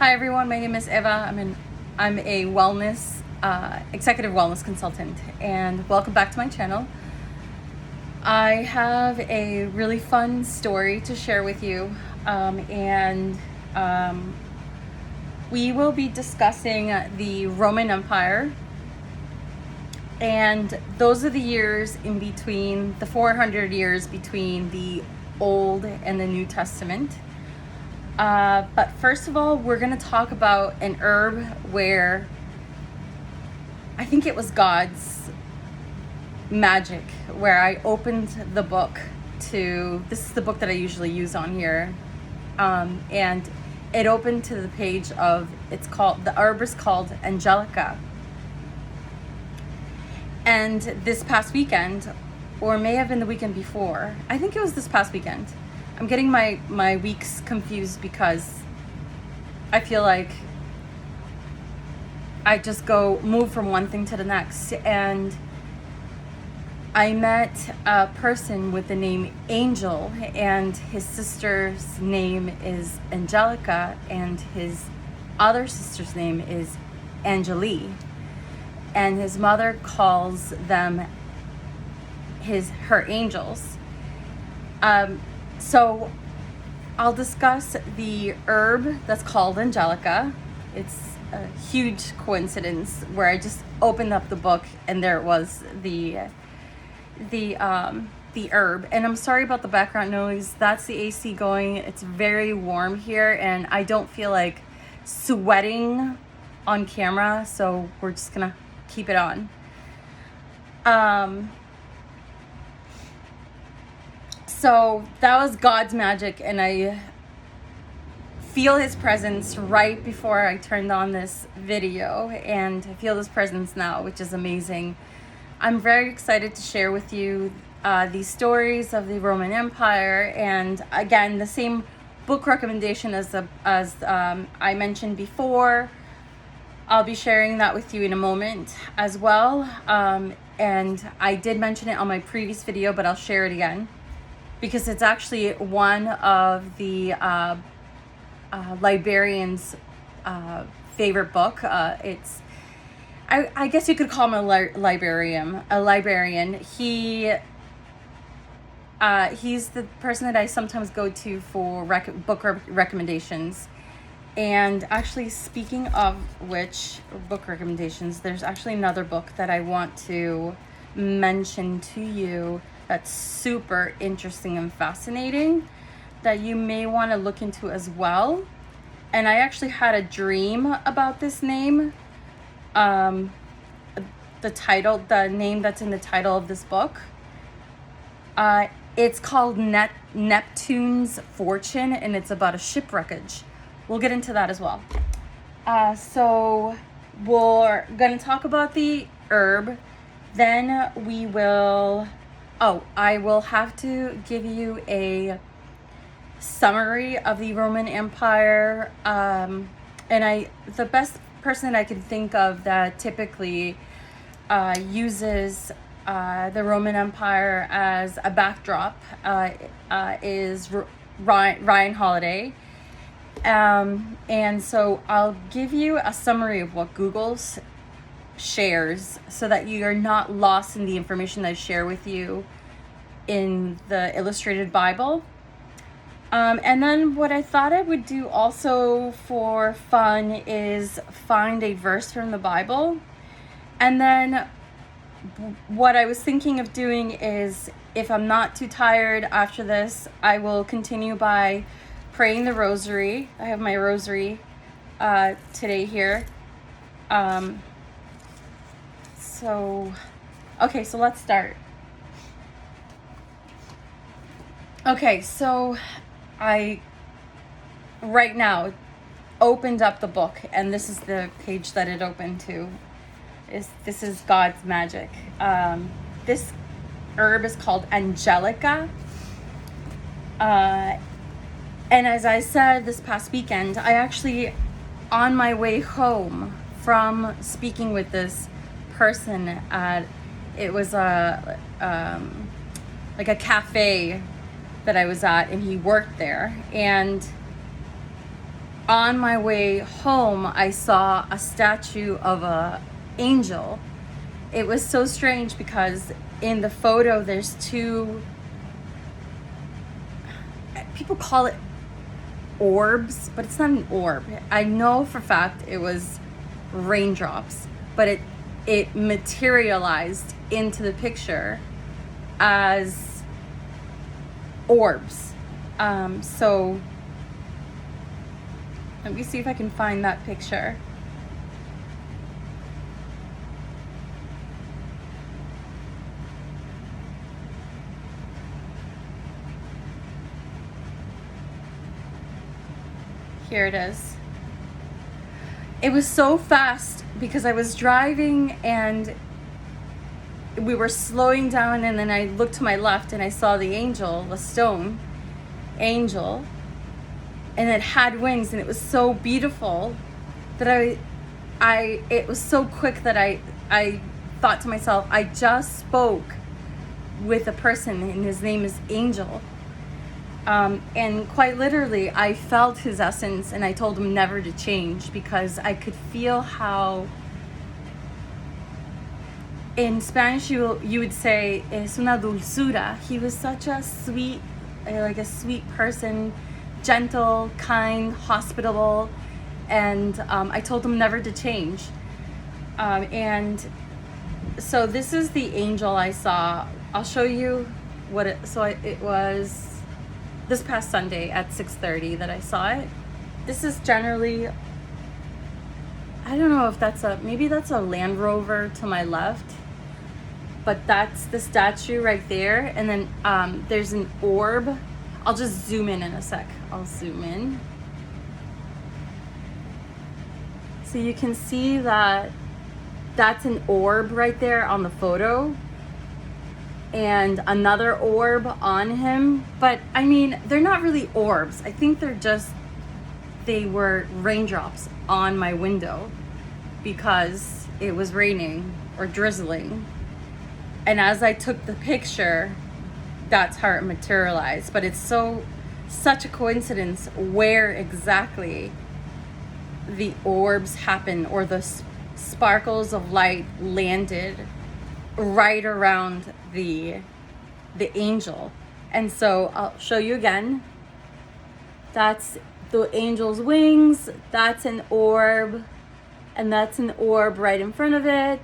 Hi everyone, my name is Eva. I'm a wellness executive wellness consultant, and welcome back to my channel. I have a really fun story to share with you, and we will be discussing the Roman Empire, and those are the years in between, the 400 years between the Old and the New Testament. But first of all, we're going to talk about an herb where I think it was God's magic, where I opened the book to, this is the book that I usually use on here, and it opened to the page of, the herb is called Angelica. And this past weekend, or may have been the weekend before, I think it was this past weekend, I'm getting my weeks confused because I feel like I just move from one thing to the next. And I met a person with the name Angel, and his sister's name is Angelica, and his other sister's name is Angelique, and his mother calls them her angels. So I'll discuss the herb that's called Angelica. It's a huge coincidence where I just opened up the book and there it was, the herb. And I'm sorry about the background noise. That's the AC going. It's very warm here and I don't feel like sweating on camera, so we're just gonna keep it on. So that was God's magic, and I feel his presence right before I turned on this video, and I feel his presence now, which is amazing. I'm very excited to share with you these stories of the Roman Empire, and again, the same book recommendation as I mentioned before. I'll be sharing that with you in a moment as well, and I did mention it on my previous video, but I'll share it again, because it's actually one of the librarian's favorite book. I guess you could call him a librarian. He's the person that I sometimes go to for book recommendations. And actually, speaking of which, book recommendations, there's actually another book that I want to mention to you that's super interesting and fascinating that you may want to look into as well. And I actually had a dream about this name. The name that's in the title of this book. It's called Neptune's Fortune, and it's about a shipwreckage. We'll get into that as well. So we're going to talk about the herb. Then we will... I will have to give you a summary of the Roman Empire. And the best person I could think of that typically uses the Roman Empire as a backdrop is Ryan Holiday. And so I'll give you a summary of what Google shares so that you are not lost in the information that I share with you in the illustrated Bible. And then what I thought I would do also for fun is find a verse from the Bible. And then what I was thinking of doing is, if I'm not too tired after this, I will continue by praying the rosary. I have my rosary today here. So let's start. Okay, so I right now opened up the book, and this is the page that it opened to. This is God's magic. This herb is called Angelica. And as I said this past weekend, I actually, on my way home from speaking with this person it was like a cafe that I was at, and he worked there, and on my way home, I saw a statue of a angel. It was so strange because in the photo there's two, people call it orbs, but it's not an orb. I know for a fact it was raindrops, but it materialized into the picture as orbs. So let me see if I can find that picture. Here it is. It was so fast because I was driving and we were slowing down, and then I looked to my left and I saw the angel, the stone angel, and it had wings, and it was so beautiful that it was so quick that I thought to myself, I just spoke with a person and his name is Angel. And quite literally, I felt his essence, and I told him never to change because I could feel how, in Spanish, you would say, es una dulzura. He was such a sweet, like a sweet person, gentle, kind, hospitable, and I told him never to change. And so this is the angel I saw. I'll show you what it was this past Sunday at 6:30 that I saw it. This is generally, I don't know if maybe that's a Land Rover to my left, but that's the statue right there. And then there's an orb. I'll just zoom in a sec. I'll zoom in. So you can see that that's an orb right there on the photo, and another orb on him. But I mean, they're not really orbs. I think they were raindrops on my window because it was raining or drizzling. And as I took the picture, that's how it materialized. But it's such a coincidence where exactly the orbs happen, or the sparkles of light landed right around the angel. And so I'll show you again. That's the angel's wings, that's an orb, and that's an orb right in front of it.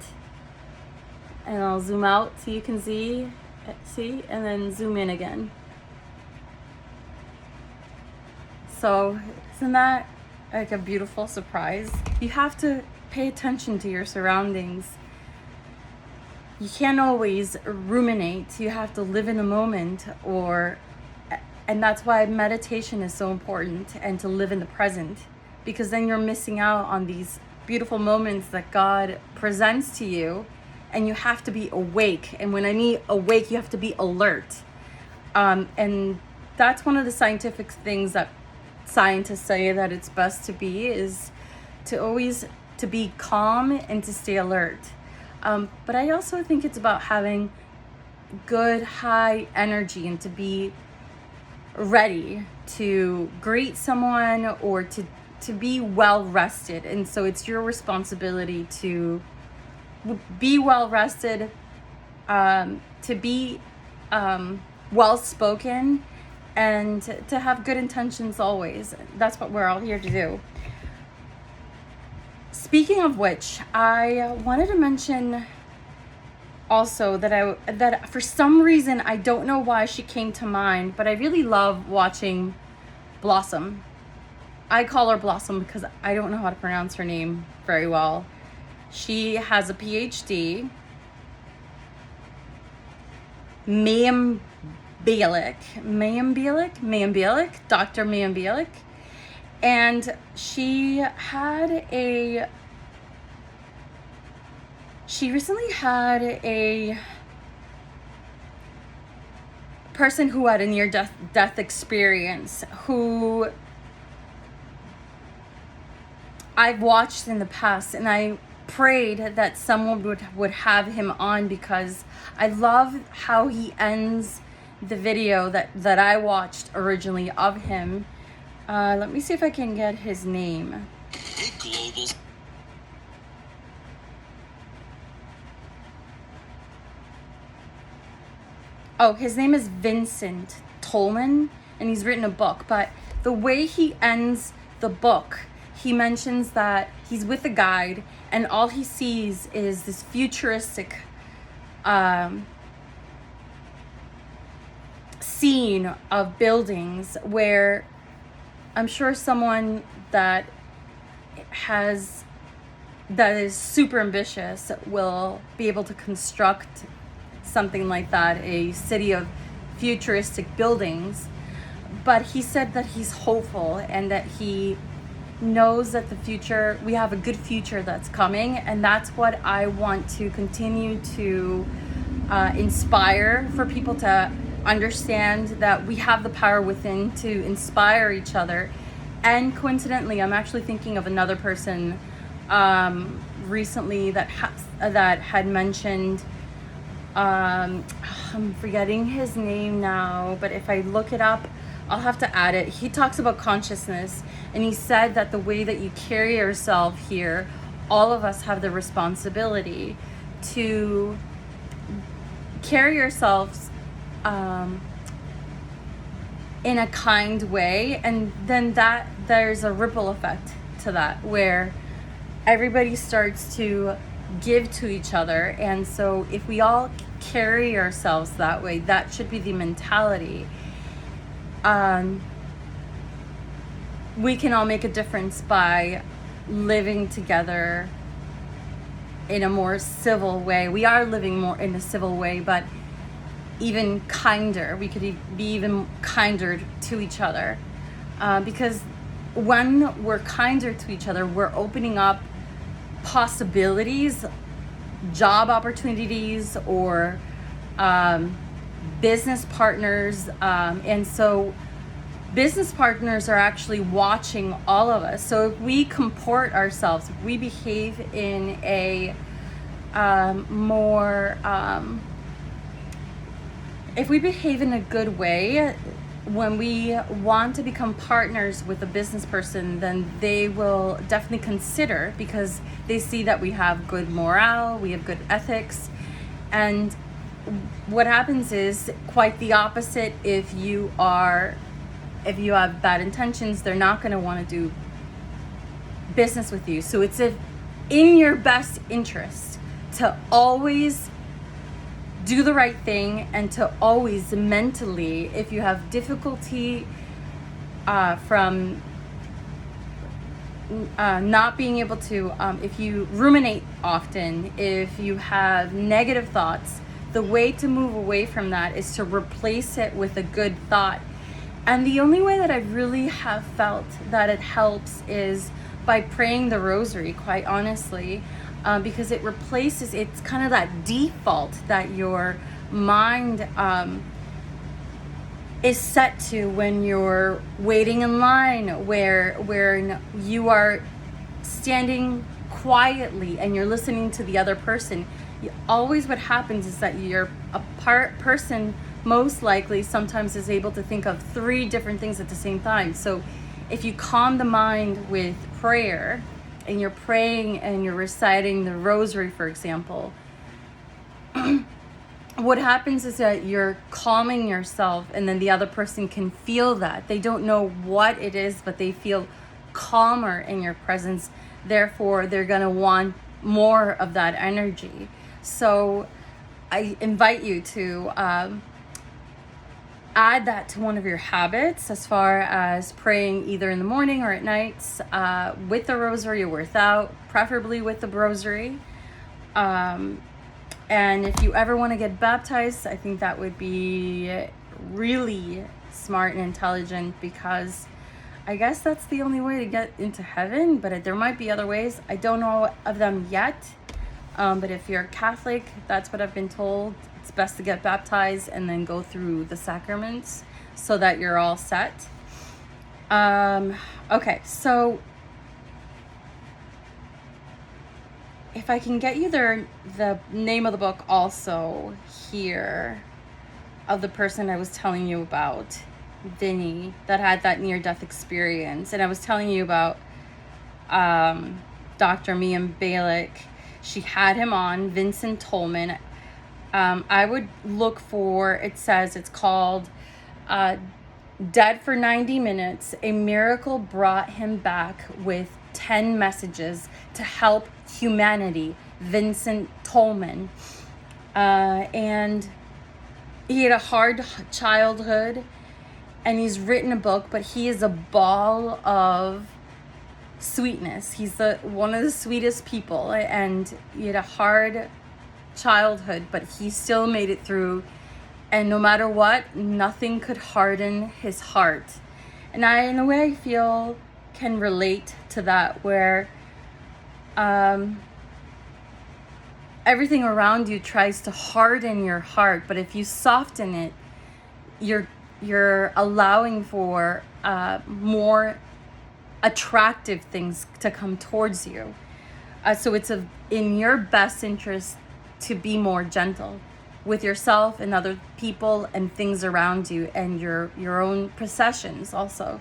And I'll zoom out so you can see, and then zoom in again. So isn't that like a beautiful surprise? You have to pay attention to your surroundings. You can't always ruminate. You have to live in the moment, and that's why meditation is so important, and to live in the present, because then you're missing out on these beautiful moments that God presents to you, and you have to be awake. And when I mean awake, you have to be alert. And that's one of the scientific things that scientists say that it's best to be, is to be calm and to stay alert. But I also think it's about having good, high energy, and to be ready to greet someone, or to be well rested. And so it's your responsibility to be well rested, to be well spoken, and to have good intentions always. That's what we're all here to do. Speaking of which, I wanted to mention also that for some reason, I don't know why she came to mind, but I really love watching Blossom. I call her Blossom because I don't know how to pronounce her name very well. She has a PhD. Mayim Bialik, Dr. Mayim Bialik. And she recently had a person who had a near-death experience, who I've watched in the past, and I prayed that someone would have him on, because I love how he ends the video that I watched originally of him, Let me see if I can get his name. Oh, his name is Vincent Tolman, and he's written a book. But the way he ends the book, he mentions that he's with a guide, and all he sees is this futuristic scene of buildings where I'm sure someone that is super ambitious will be able to construct something like that, a city of futuristic buildings. But he said that he's hopeful and that he knows that we have a good future that's coming, and that's what I want to continue to inspire for people to understand, that we have the power within to inspire each other. And coincidentally, I'm actually thinking of another person recently that had mentioned, I'm forgetting his name now, but if I look it up, I'll have to add it. He talks about consciousness, and he said that the way that you carry yourself here, all of us have the responsibility to carry yourselves in a kind way, and then that there's a ripple effect to that where everybody starts to give to each other. And so if we all carry ourselves that way, that should be the mentality. We can all make a difference by living together in a more civil way. We are living more in a civil way, but even kinder. We could be even kinder to each other, because when we're kinder to each other, we're opening up possibilities, job opportunities, or business partners. And so business partners are actually watching all of us. So if we comport ourselves, if we behave in a if we behave in a good way, when we want to become partners with a business person, then they will definitely consider, because they see that we have good morale, we have good ethics. And what happens is quite the opposite. If you have bad intentions, they're not going to want to do business with you. So it's in your best interest to always do the right thing, and to always mentally, if you have difficulty from not being able to, if you ruminate often, if you have negative thoughts, the way to move away from that is to replace it with a good thought. And the only way that I really have felt that it helps is by praying the rosary, quite honestly. Because it replaces, it's kind of that default that your mind is set to when you're waiting in line, where you are standing quietly and you're listening to the other person. Always what happens is that person most likely sometimes is able to think of 3 different things at the same time. So if you calm the mind with prayer, and you're praying and you're reciting the rosary, for example, what happens is that you're calming yourself, and then the other person can feel that. They don't know what it is, but they feel calmer in your presence. Therefore, they're going to want more of that energy. So I invite you to add that to one of your habits, as far as praying either in the morning or at nights, with the rosary or without, preferably with the rosary. And if you ever want to get baptized, I think that would be really smart and intelligent, because I guess that's the only way to get into heaven, but there might be other ways. I don't know of them yet. But if you're Catholic, that's what I've been told. It's best to get baptized and then go through the sacraments so that you're all set. Okay, so if I can get you the name of the book also here, of the person I was telling you about. Vinny that had that near-death experience. And I was telling you about Dr. Mia Balick. She had him on, Vincent Tolman. I would look for, it says it's called Dead for 90 Minutes. A miracle brought him back with 10 messages to help humanity. Vincent Tolman. And he had a hard childhood, and he's written a book, but he is a ball of sweetness. He's one of the sweetest people, and he had a hard childhood, but he still made it through. And no matter what, nothing could harden his heart. And I, in a way, I feel can relate to that, where everything around you tries to harden your heart, but if you soften it, you're allowing for more attractive things to come towards you. So it's in your best interest to be more gentle with yourself and other people and things around you, and your own possessions also.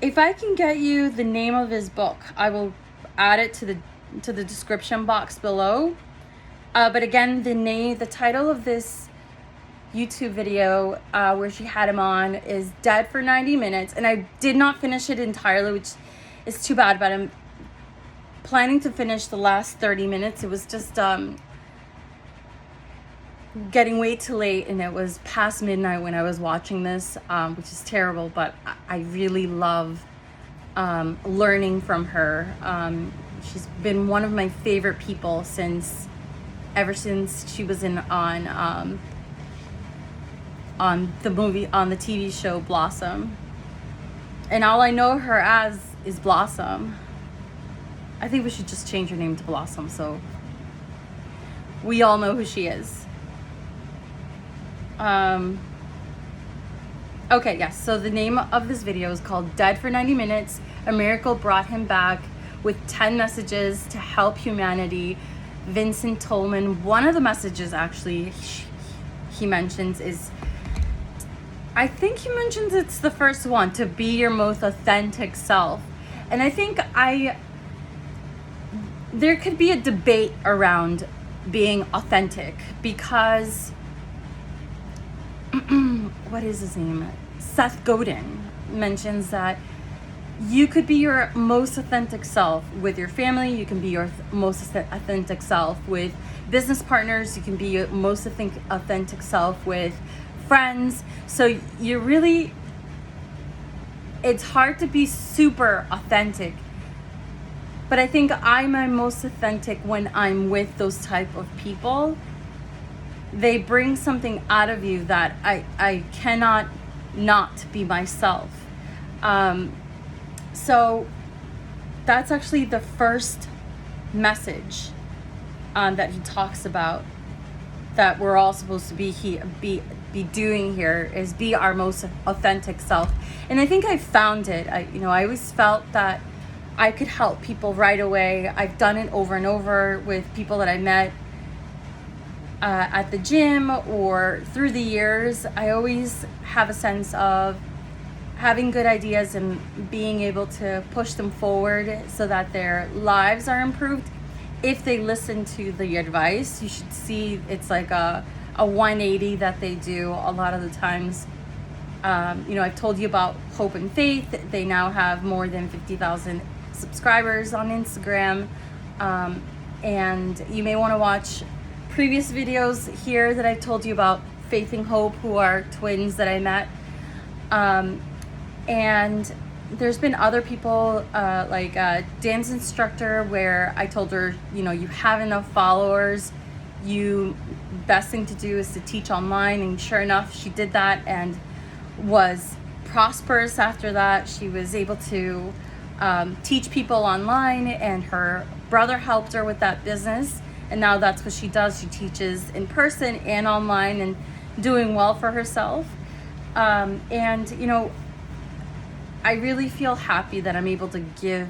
If I can get you the name of his book, I will add it to the description box below. But again, the title of this YouTube video where she had him on is Dead for 90 Minutes. And I did not finish it entirely, which is too bad, but I'm planning to finish the last 30 minutes. It was just getting way too late, and it was past midnight when I was watching this, which is terrible, but I really love learning from her. She's been one of my favorite people ever since she was on the TV show Blossom. And all I know her as is Blossom. I think we should just change her name to Blossom so we all know who she is. Okay, yes, so the name of this video is called Dead for 90 Minutes. A miracle brought him back with 10 messages to help humanity. Vincent Tolman. One of the messages actually he mentions is, I think he mentions it's the first one, to be your most authentic self. And I think there could be a debate around being authentic, because what is his name? Seth Godin mentions that you could be your most authentic self with your family. You can be your most authentic self with business partners. You can be your most authentic self with friends. So it's hard to be super authentic. But I think I'm my most authentic when I'm with those type of people. They bring something out of you that I cannot not be myself. So that's actually the first message that he talks about, that we're all supposed to be doing here, is be our most authentic self. And I think I found it. I always felt that I could help people right away. I've done it over and over with people that I met at the gym or through the years. I always have a sense of having good ideas and being able to push them forward so that their lives are improved if they listen to the advice. You should see it's like a 180 that they do a lot of the times. I've told you about Hope and Faith. They now have more than 50,000 subscribers on Instagram. And you may want to watch previous videos here that I told you about Faith and Hope, who are twins that I met. And there's been other people, like a dance instructor, where I told her, you have enough followers, best thing to do is to teach online. And sure enough, she did that and was prosperous after that. She was able to teach people online, and her brother helped her with that business. And now that's what she does. She teaches in person and online, and doing well for herself. I really feel happy that I'm able to give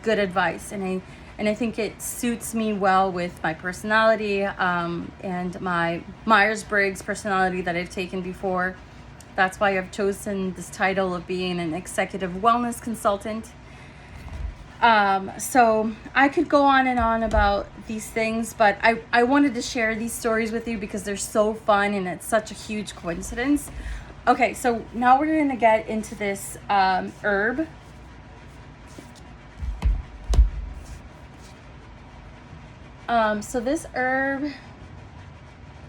good advice, and and I think it suits me well with my personality and my Myers-Briggs personality that I've taken before. That's why I've chosen this title of being an executive wellness consultant. So I could go on and on about these things, but I wanted to share these stories with you because they're so fun and it's such a huge coincidence. Okay, so now we're going to get into this herb. So this herb,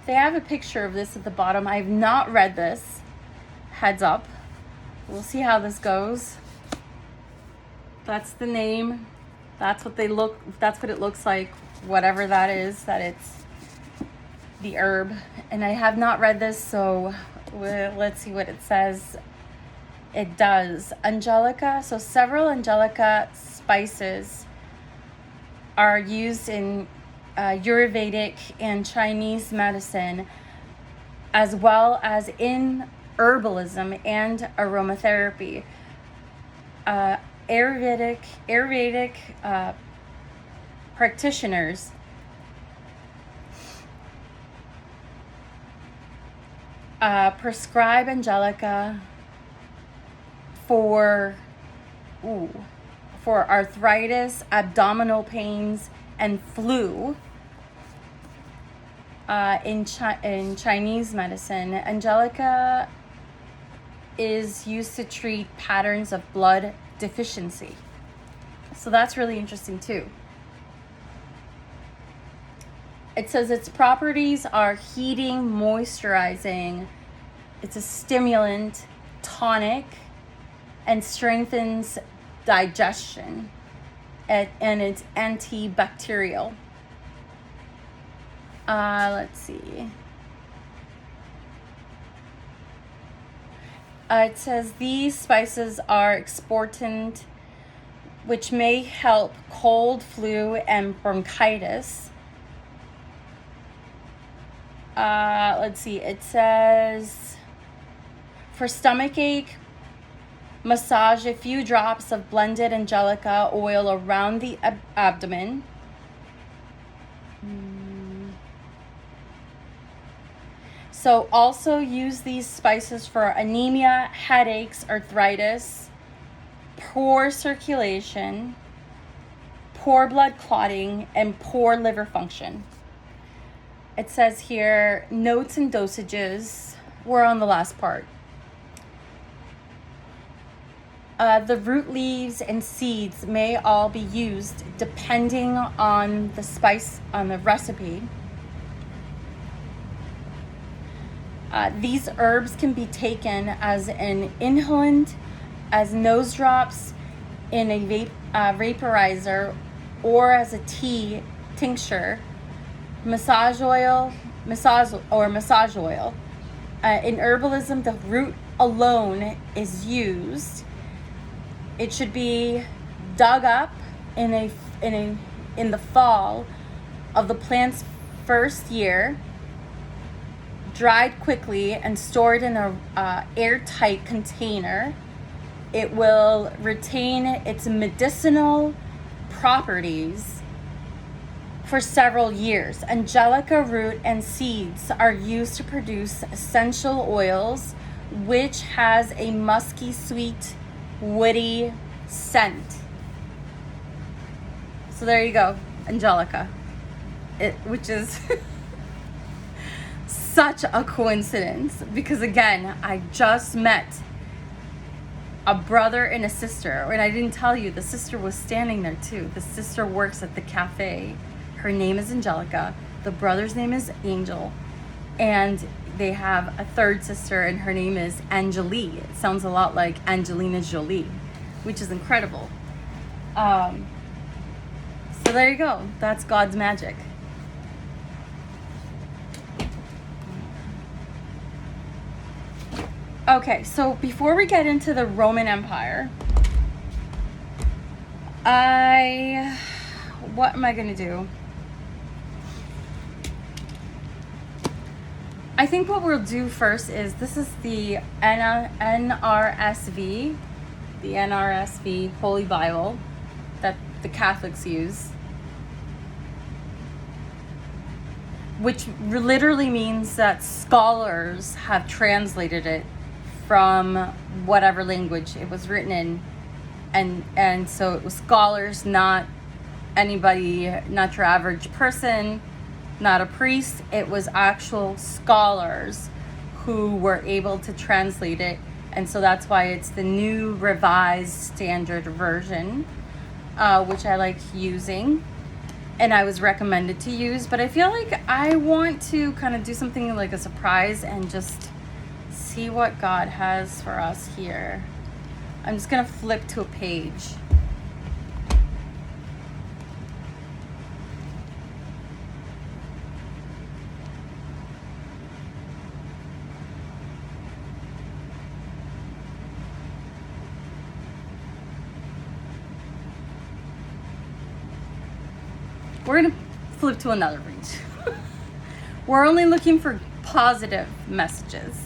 they have a picture of this at the bottom. I have not read this. Heads up. We'll see how this goes. That's the name. That's what it looks like. Whatever that is, that it's the herb. And I have not read this, so let's see what it says. It does. Angelica. So several Angelica spices are used in Ayurvedic and Chinese medicine, as well as in herbalism and aromatherapy. Ayurvedic practitioners prescribe Angelica for arthritis, abdominal pains, and flu. In Chinese medicine, Angelica is used to treat patterns of blood deficiency. So that's really interesting too. It says its properties are heating, moisturizing, it's a stimulant, tonic, and strengthens digestion, and it's antibacterial. Let's see. It says these spices are expectorant, which may help cold, flu, and bronchitis. Let's see. It says for stomach ache, massage a few drops of blended Angelica oil around the abdomen. So also use these spices for anemia, headaches, arthritis, poor circulation, poor blood clotting, and poor liver function. It says here, notes and dosages. We're on the last part. The root, leaves, and seeds may all be used depending on the spice on the recipe. These herbs can be taken as an inhalant, as nose drops in a vaporizer, or as a tea tincture, massage oil. In herbalism, the root alone is used. It should be dug up in the fall of the plant's first year, dried quickly, and stored in a airtight container. It will retain its medicinal properties for several years. Angelica root and seeds are used to produce essential oils, which has a musky, sweet, woody scent. So there you go, Angelica, which is such a coincidence, because again, I just met a brother and a sister, and I didn't tell you, the sister was standing there too. The sister works at the cafe. Her name is Angelica. The brother's name is Angel, and they have a third sister, and her name is Angelique. It sounds a lot like Angelina Jolie, which is incredible. So there you go. That's God's magic. Okay, so before we get into the Roman Empire, what am I going to do? I think what we'll do first is, this is the NRSV Holy Bible that the Catholics use. which literally means that scholars have translated it from whatever language it was written in. And so it was scholars, not anybody, not your average person, not a priest. It was actual scholars who were able to translate it. And so that's why it's the New Revised Standard Version, which I like using. And I was recommended to use. But I feel like I want to kind of do something like a surprise and just see what God has for us here. I'm just going to flip to a page. We're going to flip to another page. We're only looking for positive messages.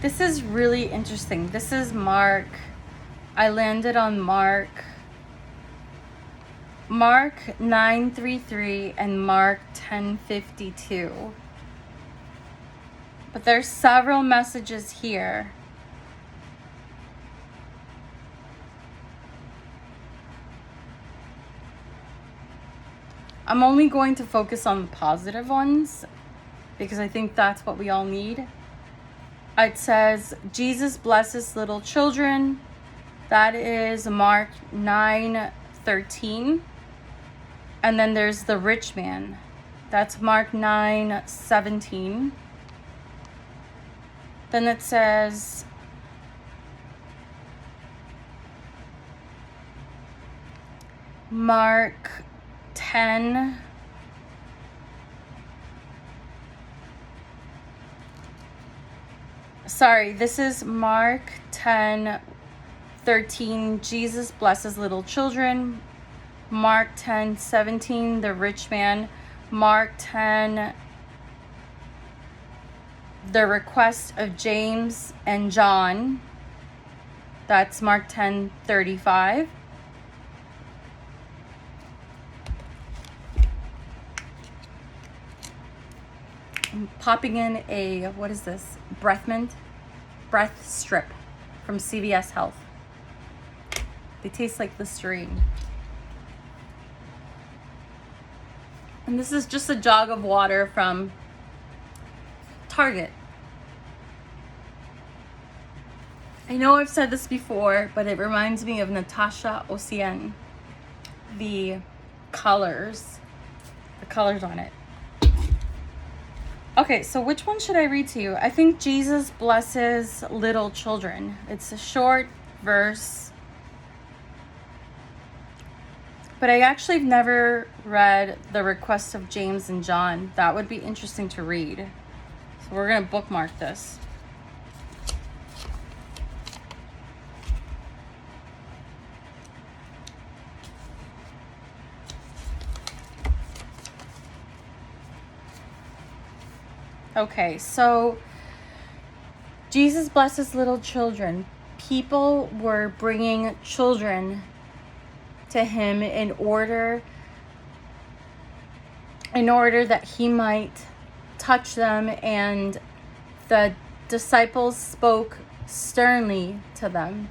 This is really interesting. This is Mark. I landed on Mark 9:33 and Mark 10:52. But there's several messages here. I'm only going to focus on the positive ones because I think that's what we all need. It says, Jesus blesses little children. That is Mark 9:13. And then there's the rich man. That's Mark 9:17. Then it says, Mark 10. Sorry, this is Mark 10:13. Jesus blesses little children. Mark 10:17. The rich man. Mark 10. The request of James and John. That's Mark 10:35. I'm popping in a, what is this? Breath strip from CVS Health. They taste like Listerine. And this is just a jug of water from Target. I know I've said this before, but it reminds me of Natasha Ocean. The colors on it. Okay, so which one should I read to you? I think Jesus blesses little children. It's a short verse. But I actually have never read the request of James and John. That would be interesting to read. So we're going to bookmark this. Okay, so Jesus blesses little children. People were bringing children to him in order that he might touch them, and the disciples spoke sternly to them.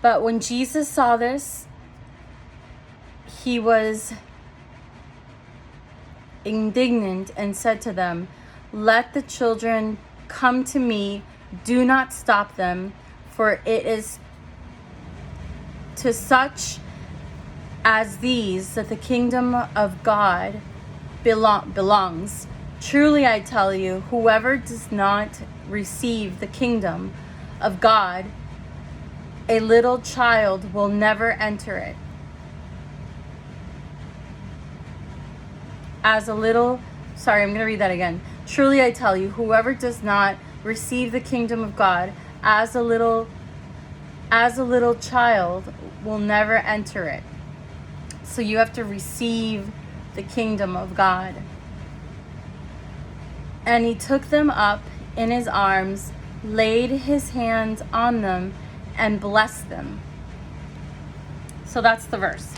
But when Jesus saw this, he was indignant and said to them, "Let the children come to me, do not stop them, for it is to such as these, that the kingdom of God belongs. Truly I tell you, whoever does not receive the kingdom of God, a little child, will never enter it. I'm going to read that again. Truly I tell you, whoever does not receive the kingdom of God as a little child will never enter it. So you have to receive the kingdom of God. And he took them up in his arms, laid his hands on them, and blessed them. So that's the verse.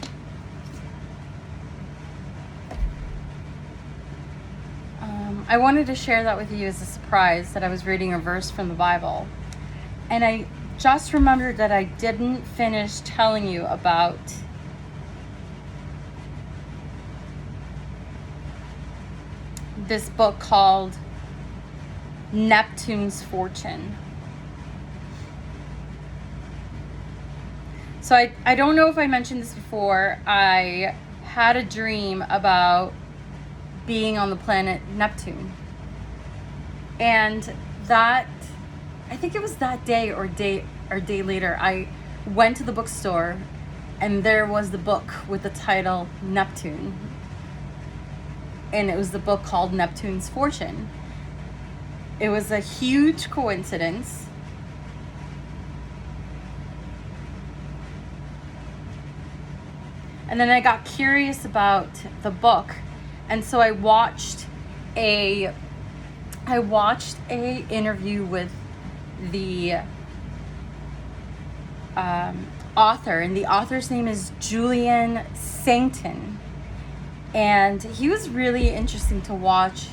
I wanted to share that with you as a surprise, that I was reading a verse from the Bible. And I just remembered that I didn't finish telling you about this book called Neptune's Fortune. So I don't know if I mentioned this before. I had a dream about being on the planet Neptune. And that, I think it was that day or day later, I went to the bookstore and there was the book with the title Neptune. And it was the book called Neptune's Fortune. It was a huge coincidence. And then I got curious about the book, and so I watched a interview with the author, and the author's name is Julian Sancton, and he was really interesting to watch.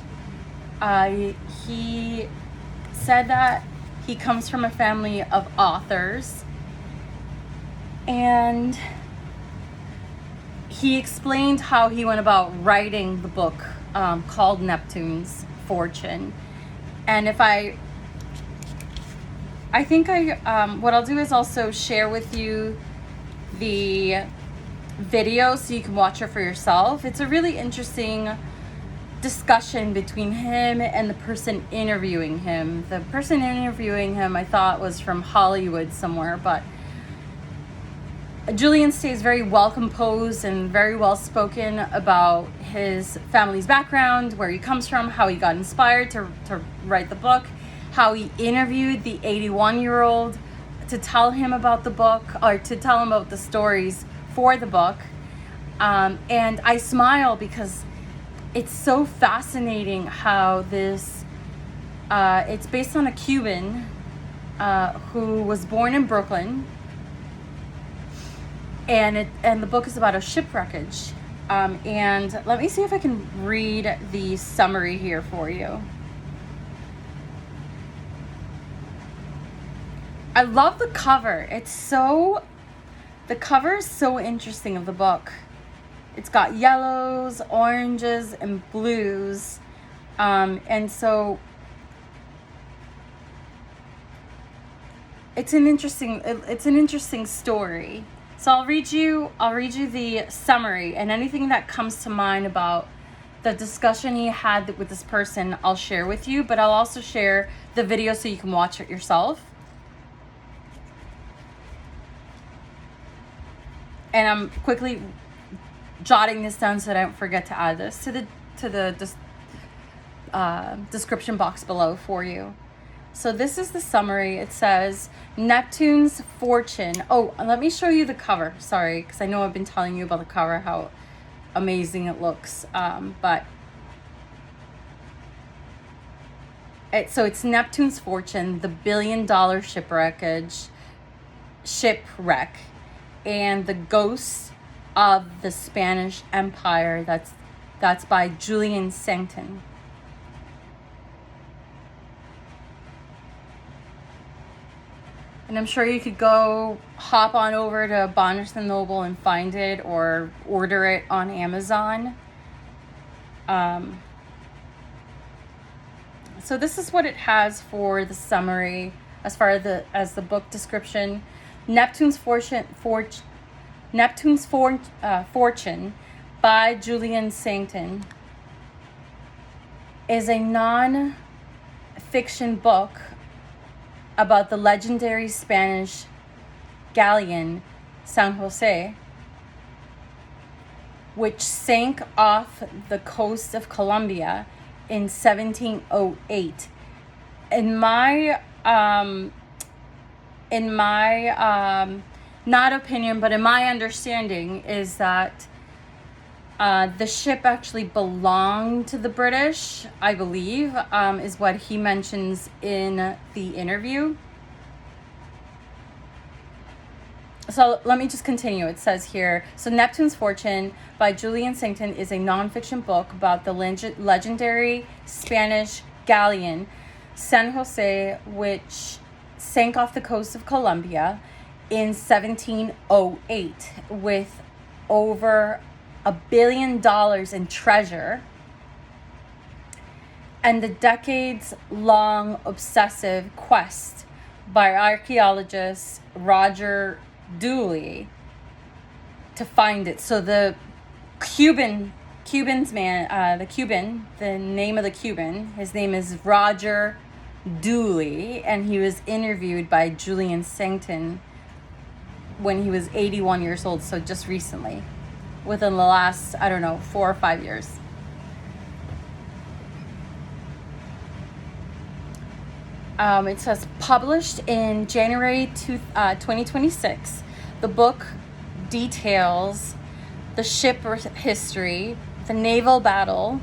He said that he comes from a family of authors, and he explained how he went about writing the book called Neptune's Fortune. And what I'll do is also share with you the video so you can watch it for yourself. It's a really interesting discussion between him and the person interviewing him. The person interviewing him, I thought, was from Hollywood somewhere, but Julian stays very well composed and very well spoken about his family's background, where he comes from, how he got inspired to write the book, how he interviewed the 81-year-old to tell him about the book, or to tell him about the stories for the book. And I smile because it's so fascinating how this, it's based on a Cuban who was born in Brooklyn. And the book is about a shipwreckage. And let me see if I can read the summary here for you. I love the cover. The cover is so interesting of the book. It's got yellows, oranges, and blues. And so it's an interesting story. So I'll read you the summary, and anything that comes to mind about the discussion he had with this person, I'll share with you, but I'll also share the video so you can watch it yourself. And I'm quickly jotting this down so that I don't forget to add this to the description box below for you. So this is the summary. It says, Neptune's Fortune. Oh, let me show you the cover. Sorry, because I know I've been telling you about the cover, how amazing it looks. So it's Neptune's Fortune, the billion-dollar shipwreck, and the ghosts of the Spanish Empire. That's by Julian Sancton. And I'm sure you could go hop on over to Barnes & Noble and find it, or order it on Amazon. So this is what it has for the summary as far as the book description. Neptune's Fortune Neptune's Fortune by Julian Sancton is a non-fiction book about the legendary Spanish galleon San Jose, which sank off the coast of Colombia in 1708. In my not opinion, but in my understanding, is that the ship actually belonged to the British, I believe, is what he mentions in the interview. So let me just continue. It says here, so Neptune's Fortune by Julian Sancton is a nonfiction book about the legendary Spanish galleon San Jose, which sank off the coast of Colombia in 1708 with over $1 billion in treasure, and the decades-long obsessive quest by archaeologist Roger Dooley to find it. So the name of the Cuban, his name is Roger Dooley, and he was interviewed by Julian Sancton when he was 81 years old, so just recently, within the last, 4 or 5 years. It says, published in January 2026, the book details the ship history, the naval battle.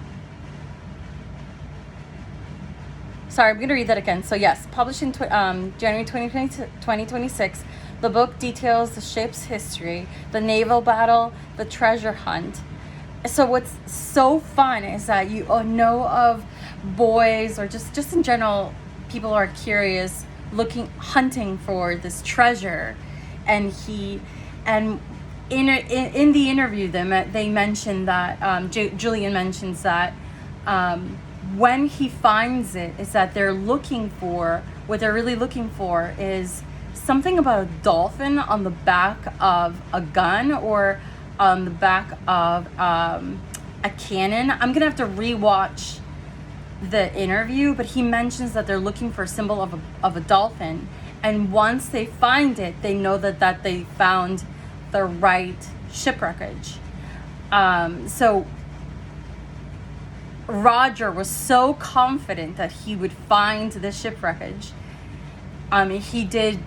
Sorry, I'm going to read that again. So yes, published in January 2026, the book details the ship's history, the naval battle, the treasure hunt. So what's so fun is that you know of boys, or just in general, people are curious, hunting for this treasure, and in the interview, they mentioned that Julian mentions that when he finds it, is that what they're really looking for is something about a dolphin on the back of a gun, or on the back of a cannon. I'm gonna have to rewatch the interview, but he mentions that they're looking for a symbol of a dolphin, and once they find it, they know that they found the right shipwreckage. So Roger was so confident that he would find the shipwreckage. He did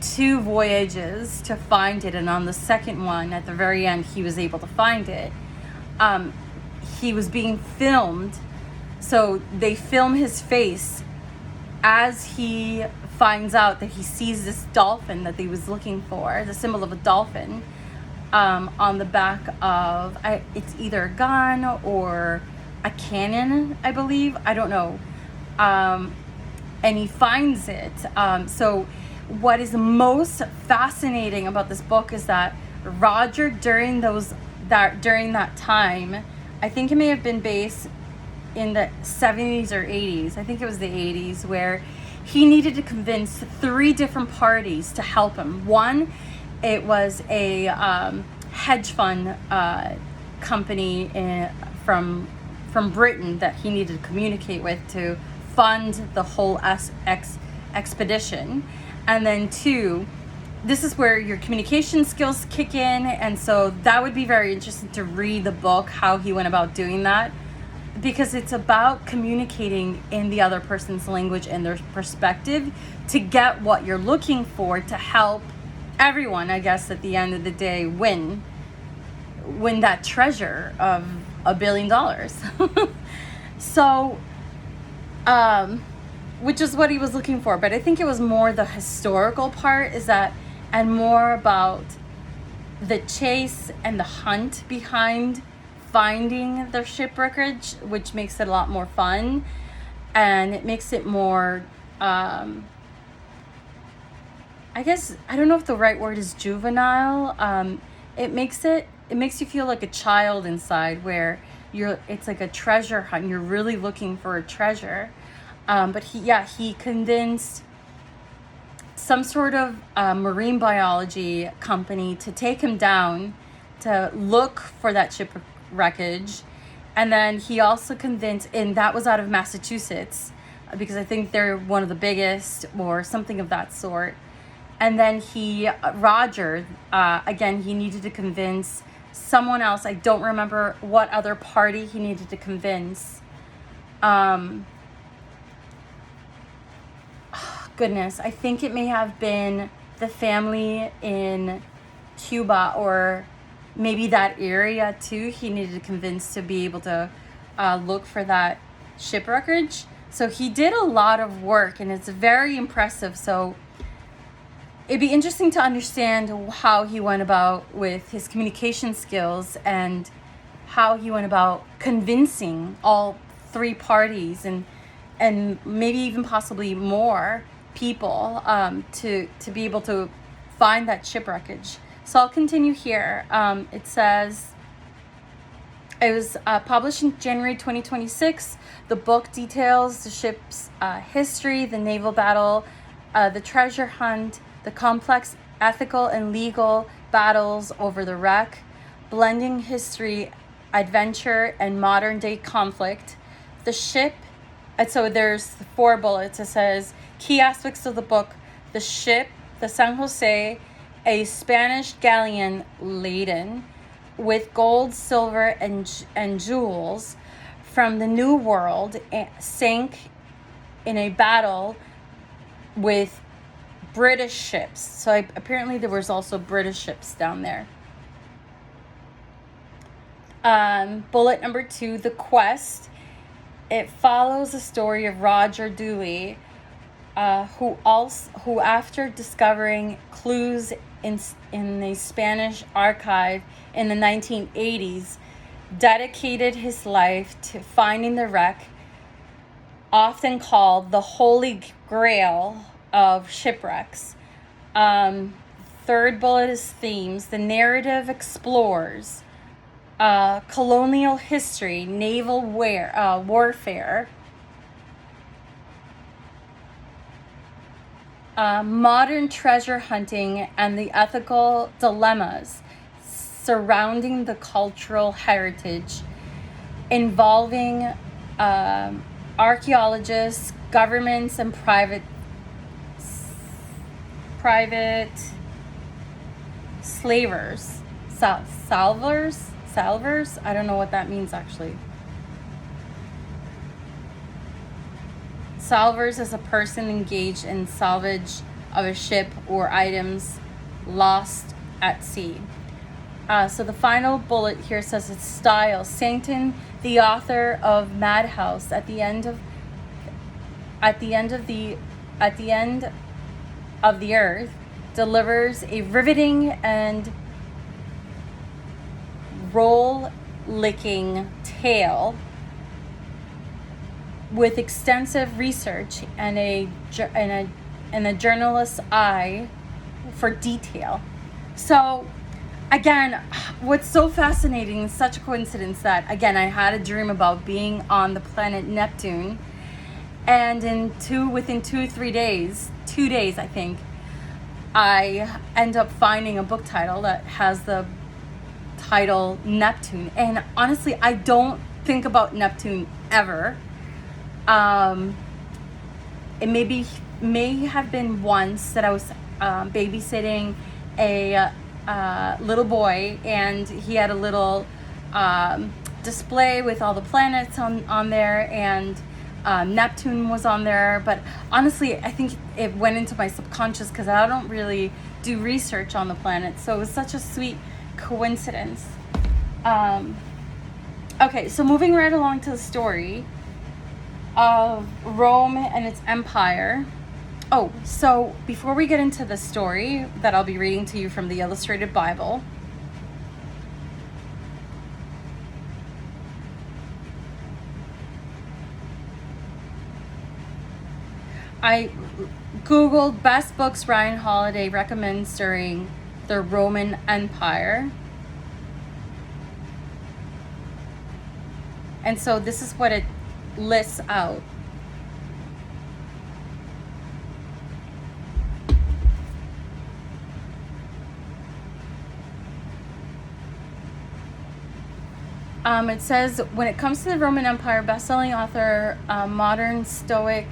2 voyages to find it, and on the second one, at the very end, he was able to find it. He was being filmed, so they film his face as he finds out that he sees this dolphin that he was looking for, the symbol of a dolphin, on the back of, it's either a gun or a cannon, I believe. I don't know. And he finds it. So what is most fascinating about this book is that Roger, during that time, I think it may have been based in the 70s or 80s. I think it was the 80s, where he needed to convince 3 different parties to help him. One, it was a hedge fund company from Britain that he needed to communicate with to fund the whole expedition. And then 2, this is where your communication skills kick in, and so that would be very interesting to read the book, how he went about doing that, because it's about communicating in the other person's language and their perspective to get what you're looking for, to help everyone, I guess, at the end of the day, win that treasure of $1 billion. So, which is what he was looking for. But I think it was more the historical part, and more about the chase and the hunt behind finding the shipwreckage, which makes it a lot more fun, and it makes it more, I guess, I don't know if the right word is juvenile. It makes you feel like a child inside, where it's like a treasure hunt. You're really looking for a treasure. But he convinced some sort of marine biology company to take him down to look for that shipwreckage. And then he also convinced, and that was out of Massachusetts, because I think they're one of the biggest or something of that sort. And then Roger, again, he needed to convince someone else. I don't remember what other party he needed to convince. Goodness, I think it may have been the family in Cuba, or maybe that area too. He needed to convince to be able to look for that shipwreckage. So he did a lot of work, and it's very impressive. So it'd be interesting to understand how he went about with his communication skills, and how he went about convincing all three parties, and maybe even possibly more people to be able to find that shipwreckage. So I'll continue here. It says, it was published in January 2026. The book details the ship's history, the naval battle, the treasure hunt, the complex ethical and legal battles over the wreck, blending history, adventure, and modern day conflict. The ship, and so there's 4 bullets. It says, key aspects of the book: the ship, the San Jose, a Spanish galleon laden with gold, silver, and jewels from the New World, sank in a battle with British ships. So apparently there was also British ships down there. Bullet number 2, the quest. It follows the story of Roger Dooley, who after discovering clues in the Spanish archive in the 1980s, dedicated his life to finding the wreck, often called the Holy Grail of shipwrecks. Third bullet is themes. The narrative explores colonial history, naval warfare, modern treasure hunting, and the ethical dilemmas surrounding the cultural heritage, involving archaeologists, governments, and private slavers, salvers. I don't know what that means actually. Salvers is a person engaged in salvage of a ship or items lost at sea. So the final bullet here says its style. Sancton, the author of Madhouse, at the end of the earth, delivers a riveting and roll-licking tale with extensive research and a journalist's eye for detail. So again, what's so fascinating is such a coincidence that, again, I had a dream about being on the planet Neptune, and within 2 days I think, I end up finding a book title that has the title Neptune. And honestly, I don't think about Neptune ever. It may have been once that I was babysitting a little boy, and he had a little display with all the planets on there, and Neptune was on there. But honestly, I think it went into my subconscious because I don't really do research on the planets, so it was such a sweet coincidence. Okay, so moving right along to the story of Rome and its empire. Oh, so before we get into the story that I'll be reading to you from the Illustrated Bible, I Googled best books Ryan Holiday recommends during the Roman Empire. And so this is what it lists out. It says, when it comes to the Roman Empire, best-selling author, modern Stoic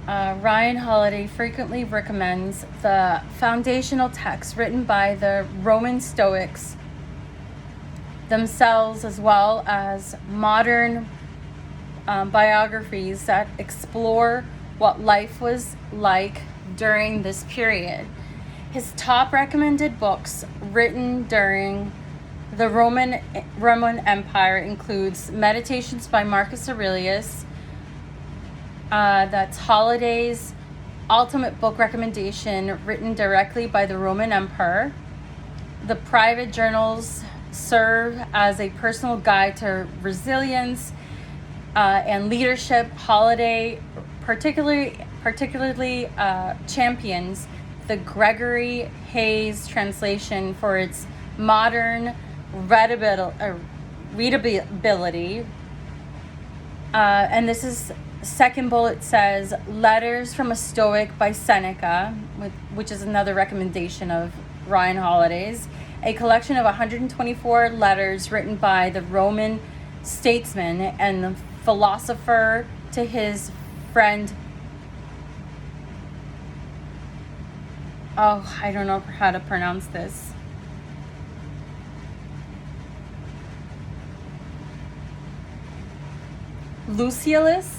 Ryan Holiday frequently recommends the foundational text written by the Roman Stoics themselves, as well as modern biographies that explore what life was like during this period. His top recommended books written during the Roman Empire includes Meditations by Marcus Aurelius, that's Holiday's ultimate book recommendation written directly by the Roman Emperor. The private journals serve as a personal guide to resilience and leadership. Holiday particularly champions the Gregory Hayes translation for its modern readability. And this is second bullet says Letters from a Stoic by Seneca, which is another recommendation of Ryan Holiday's, a collection of 124 letters written by the Roman statesman and the philosopher to his friend. Oh, I don't know how to pronounce this. Lucius.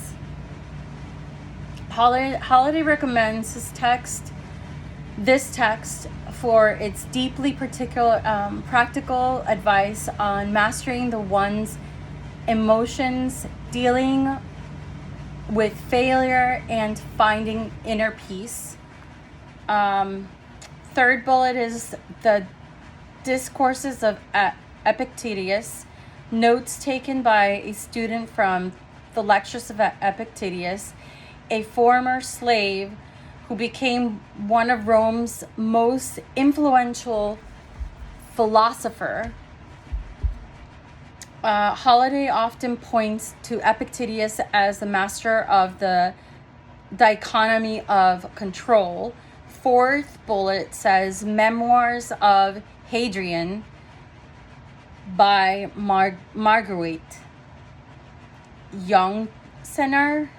Holiday recommends this text for its deeply practical advice on mastering the one's emotions, dealing with failure, and finding inner peace. Third bullet is the Discourses of Epictetus, notes taken by a student from the Lectures of Epictetus, a former slave who became one of Rome's most influential philosopher. Holiday often points to Epictetus as the master of the dichotomy of control. Fourth bullet says Memoirs of Hadrian by Marguerite Youngsener.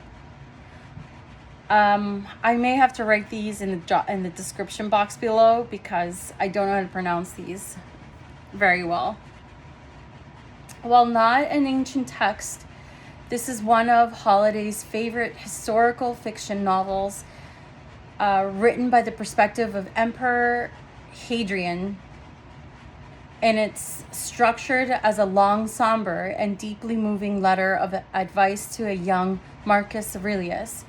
I may have to write these in the description box below because I don't know how to pronounce these very well. While not an ancient text, this is one of Holiday's favorite historical fiction novels, written by the perspective of Emperor Hadrian, and it's structured as a long, somber, and deeply moving letter of advice to a young Marcus Aurelius,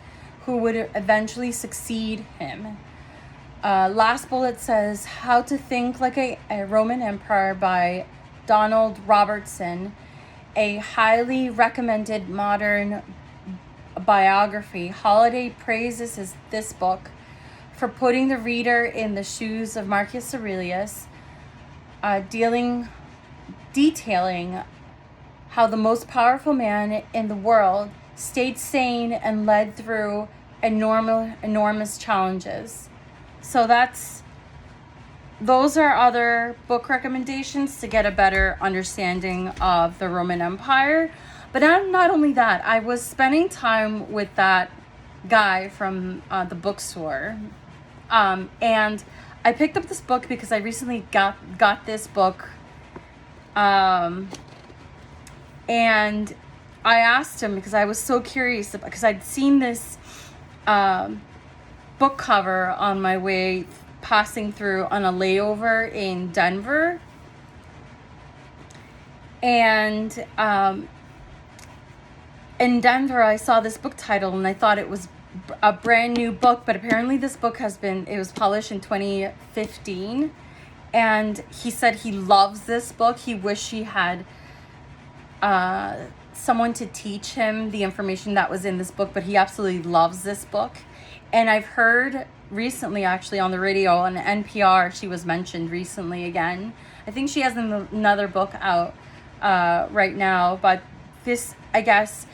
who would eventually succeed him. Last bullet says How to Think Like a Roman Emperor by Donald Robertson, a highly recommended modern biography. Holiday praises this book for putting the reader in the shoes of Marcus Aurelius, detailing how the most powerful man in the world stayed sane and led through enormous challenges. So those are other book recommendations to get a better understanding of the Roman Empire. But not only that, I was spending time with that guy from the bookstore, and I picked up this book because I recently got this book, and I asked him because I was so curious, because I'd seen this book cover on my way passing through on a layover in Denver, and in Denver I saw this book title and I thought it was a brand new book, but apparently this book it was published in 2015, and he said he loves this book. He wished he had someone to teach him the information that was in this book, but he absolutely loves this book. And I've heard recently, actually, on the radio, on NPR, she was mentioned recently again. I think she has another book out right now, but I guess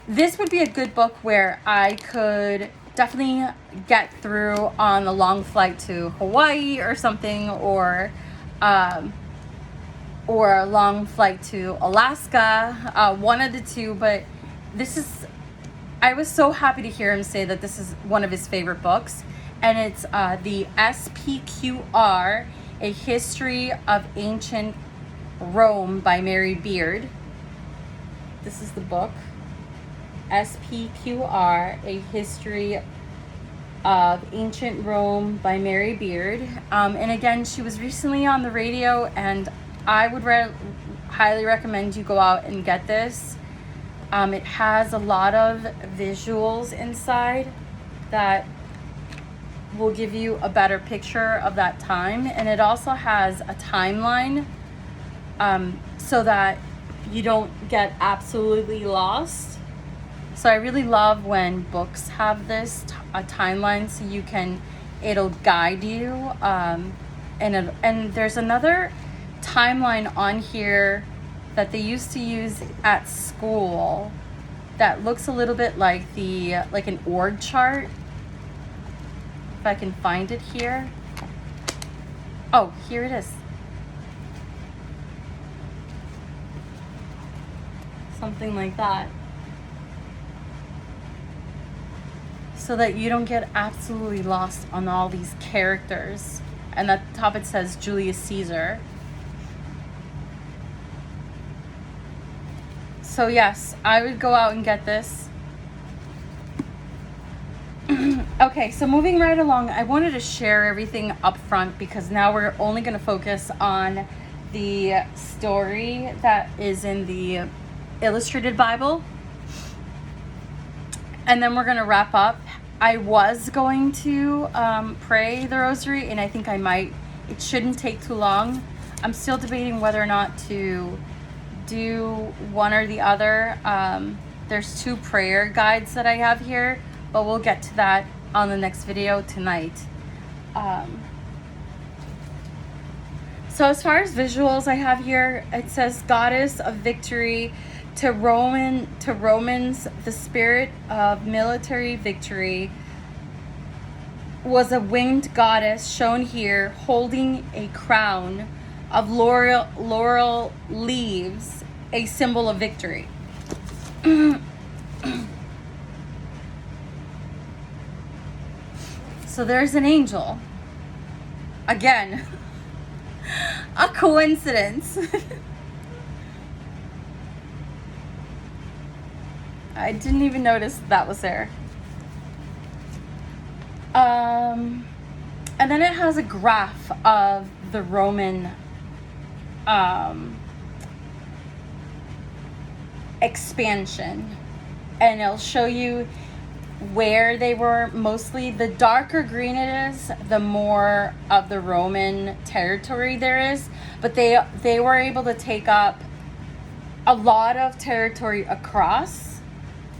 this would be a good book where I could definitely get through on a long flight to Hawaii or something, or or a long flight to Alaska, one of the two. But this is, I was so happy to hear him say that this is one of his favorite books, and it's the SPQR, A History of Ancient Rome by Mary Beard. This is the book, SPQR, A History of Ancient Rome by Mary Beard. And again, she was recently on the radio, and I would highly recommend you go out and get this. It has a lot of visuals inside that will give you a better picture of that time, and it also has a timeline so that you don't get absolutely lost. So I really love when books have this a timeline, so you can, it'll guide you. And there's another timeline on here that they used to use at school that looks a little bit like an org chart. If I can find it here. Oh, here it is. Something like that. So that you don't get absolutely lost on all these characters. And at the top it says Julius Caesar. So yes, I would go out and get this. Okay, so moving right along, I wanted to share everything up front because now we're only going to focus on the story that is in the Illustrated Bible. And then we're going to wrap up. I was going to pray the rosary, and I think I might. It shouldn't take too long. I'm still debating whether or not to do one or the other. There's 2 prayer guides that I have here, but we'll get to that on the next video tonight. So as far as visuals I have here, it says Goddess of Victory. To Romans, the spirit of military victory was a winged goddess shown here holding a crown of laurel leaves, a symbol of victory. So there's an angel. Again, a coincidence. I didn't even notice that was there. And then it has a graph of the Roman expansion, and it'll show you where they were. Mostly the darker green it is, the more of the Roman territory there is, but they were able to take up a lot of territory across.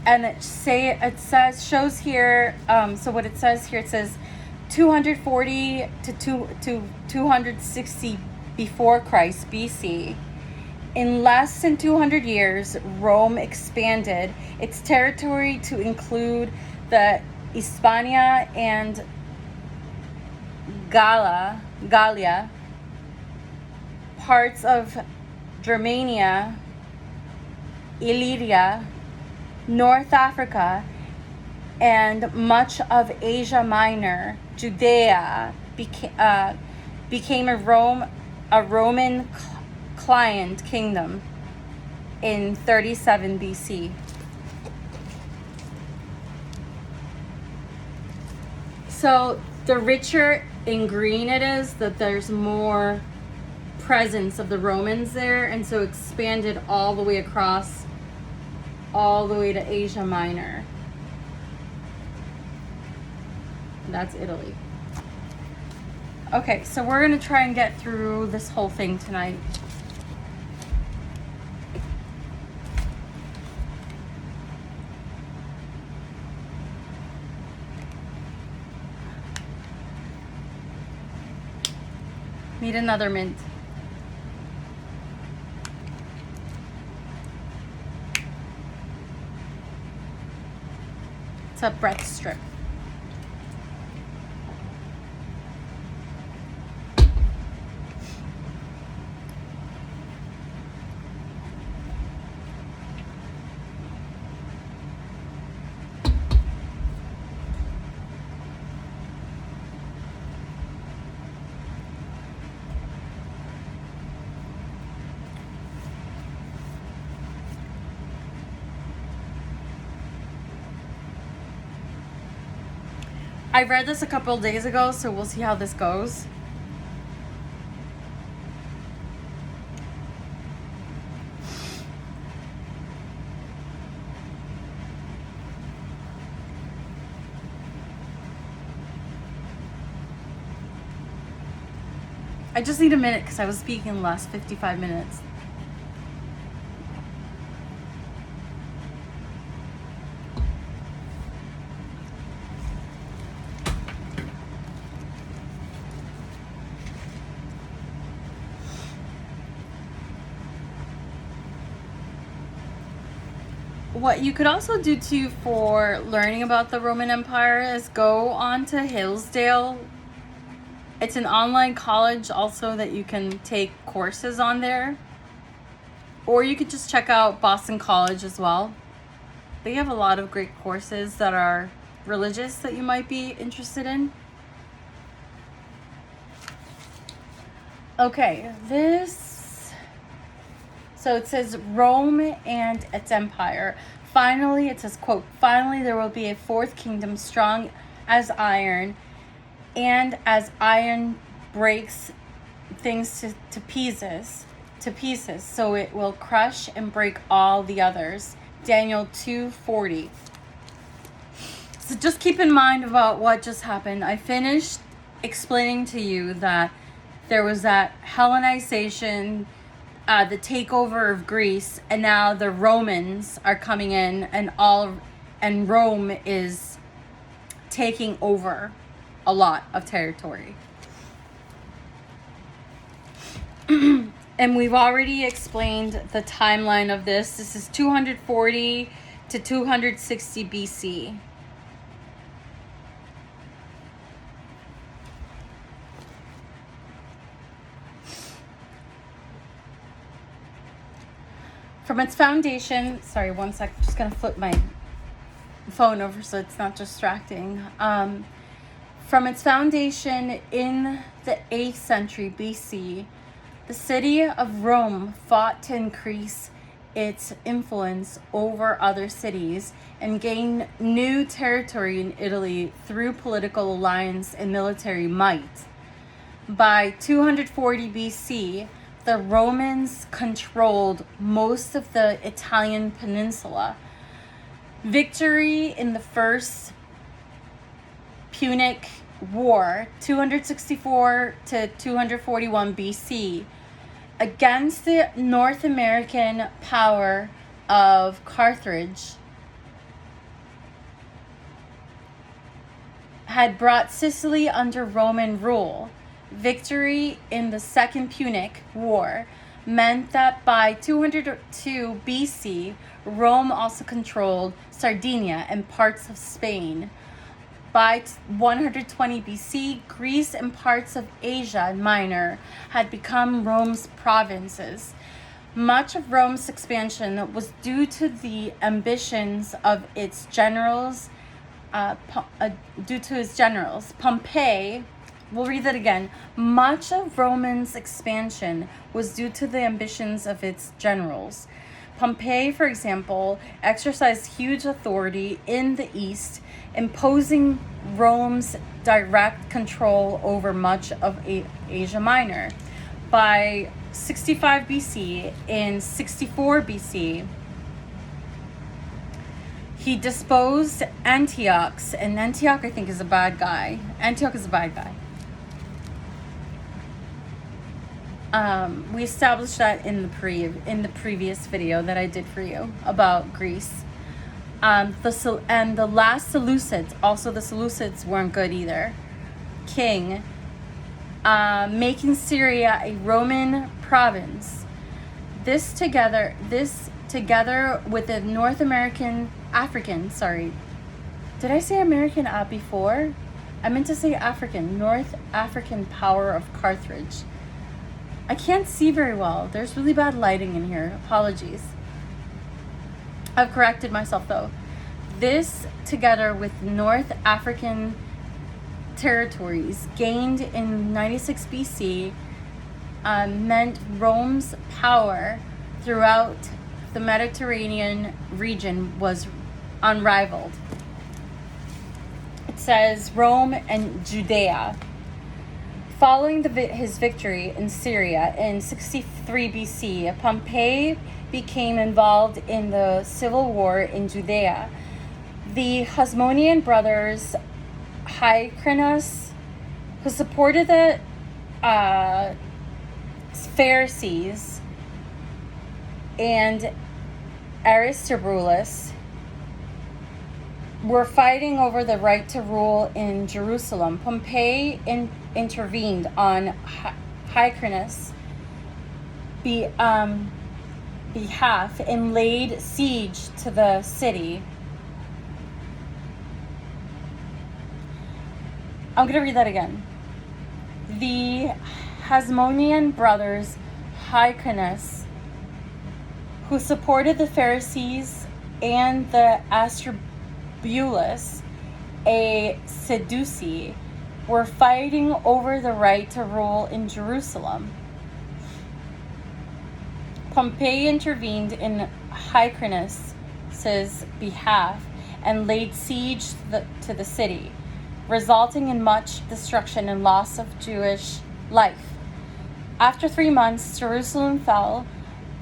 And shows here, so what it says here, it says 240 to 260 before Christ, BC. In less than 200 years, Rome expanded its territory to include the Hispania and Gallia, parts of Germania, Illyria, North Africa, and much of Asia Minor. Judea became a Roman client kingdom in 37 BC. So the richer in green it is, that there's more presence of the Romans there, and so expanded all the way across, all the way to Asia Minor. That's Italy. Okay, so we're gonna try and get through this whole thing tonight. Need another mint. It's a breath strip. I read this a couple of days ago, so we'll see how this goes. I just need a minute because I was speaking the last 55 minutes. What you could also do too for learning about the Roman Empire is go on to Hillsdale. It's an online college also that you can take courses on there. Or you could just check out Boston College as well. They have a lot of great courses that are religious that you might be interested in. Okay, so it says Rome and its empire. Finally, it says, quote, finally there will be a fourth kingdom strong as iron, and as iron breaks things to pieces, so it will crush and break all the others. Daniel 2:40. So just keep in mind about what just happened. I finished explaining to you that there was that Hellenization, the takeover of Greece, and now the Romans are coming in, and Rome is taking over a lot of territory. And we've already explained the timeline of this. This is 240 to 260 BC. From its foundation, sorry, one sec, just gonna flip my phone over so it's not distracting. From its foundation in the 8th century BC, the city of Rome fought to increase its influence over other cities and gain new territory in Italy through political alliance and military might. By 240 BC, the Romans controlled most of the Italian peninsula. Victory in the First Punic War, 264 to 241 BC, against the North American power of Carthage, had brought Sicily under Roman rule. Victory in the Second Punic War meant that by 202 BC, Rome also controlled Sardinia and parts of Spain. By 120 BC, Greece and parts of Asia Minor had become Rome's provinces. Much of Rome's expansion was due to the ambitions of its generals, Pompey. We'll read that again. Much of Rome's expansion was due to the ambitions of its generals. Pompey, for example, exercised huge authority in the East, imposing Rome's direct control over much of Asia Minor. By 65 BC and 64 BC, he disposed Antioch, and Antioch, I think, is a bad guy. Antioch is a bad guy. We established that in the previous video that I did for you about Greece. The last Seleucids, also the Seleucids weren't good either. King, making Syria a Roman province. This together with the Did I say American before? I meant to say African. North African power of Carthage. I can't see very well. There's really bad lighting in here. Apologies. I've corrected myself though. This, together with North African territories gained in 96 BC, meant Rome's power throughout the Mediterranean region was unrivaled. it says Rome and Judea. Following his victory in Syria in 63 BC, Pompey became involved in the civil war in Judea. The Hasmonean brothers, Hyrcanus, who supported the Pharisees, and Aristobulus, were fighting over the right to rule in Jerusalem. Pompey intervened on Hyrcanus' behalf and laid siege to the city. I'm going to read that again. The Hasmonean brothers, Hyrcanus, who supported the Pharisees, and the Aristobulus, a Sadducee, were fighting over the right to rule in Jerusalem. Pompey intervened in Hyrcanus' behalf and laid siege to the city, resulting in much destruction and loss of Jewish life. After 3 months, Jerusalem fell.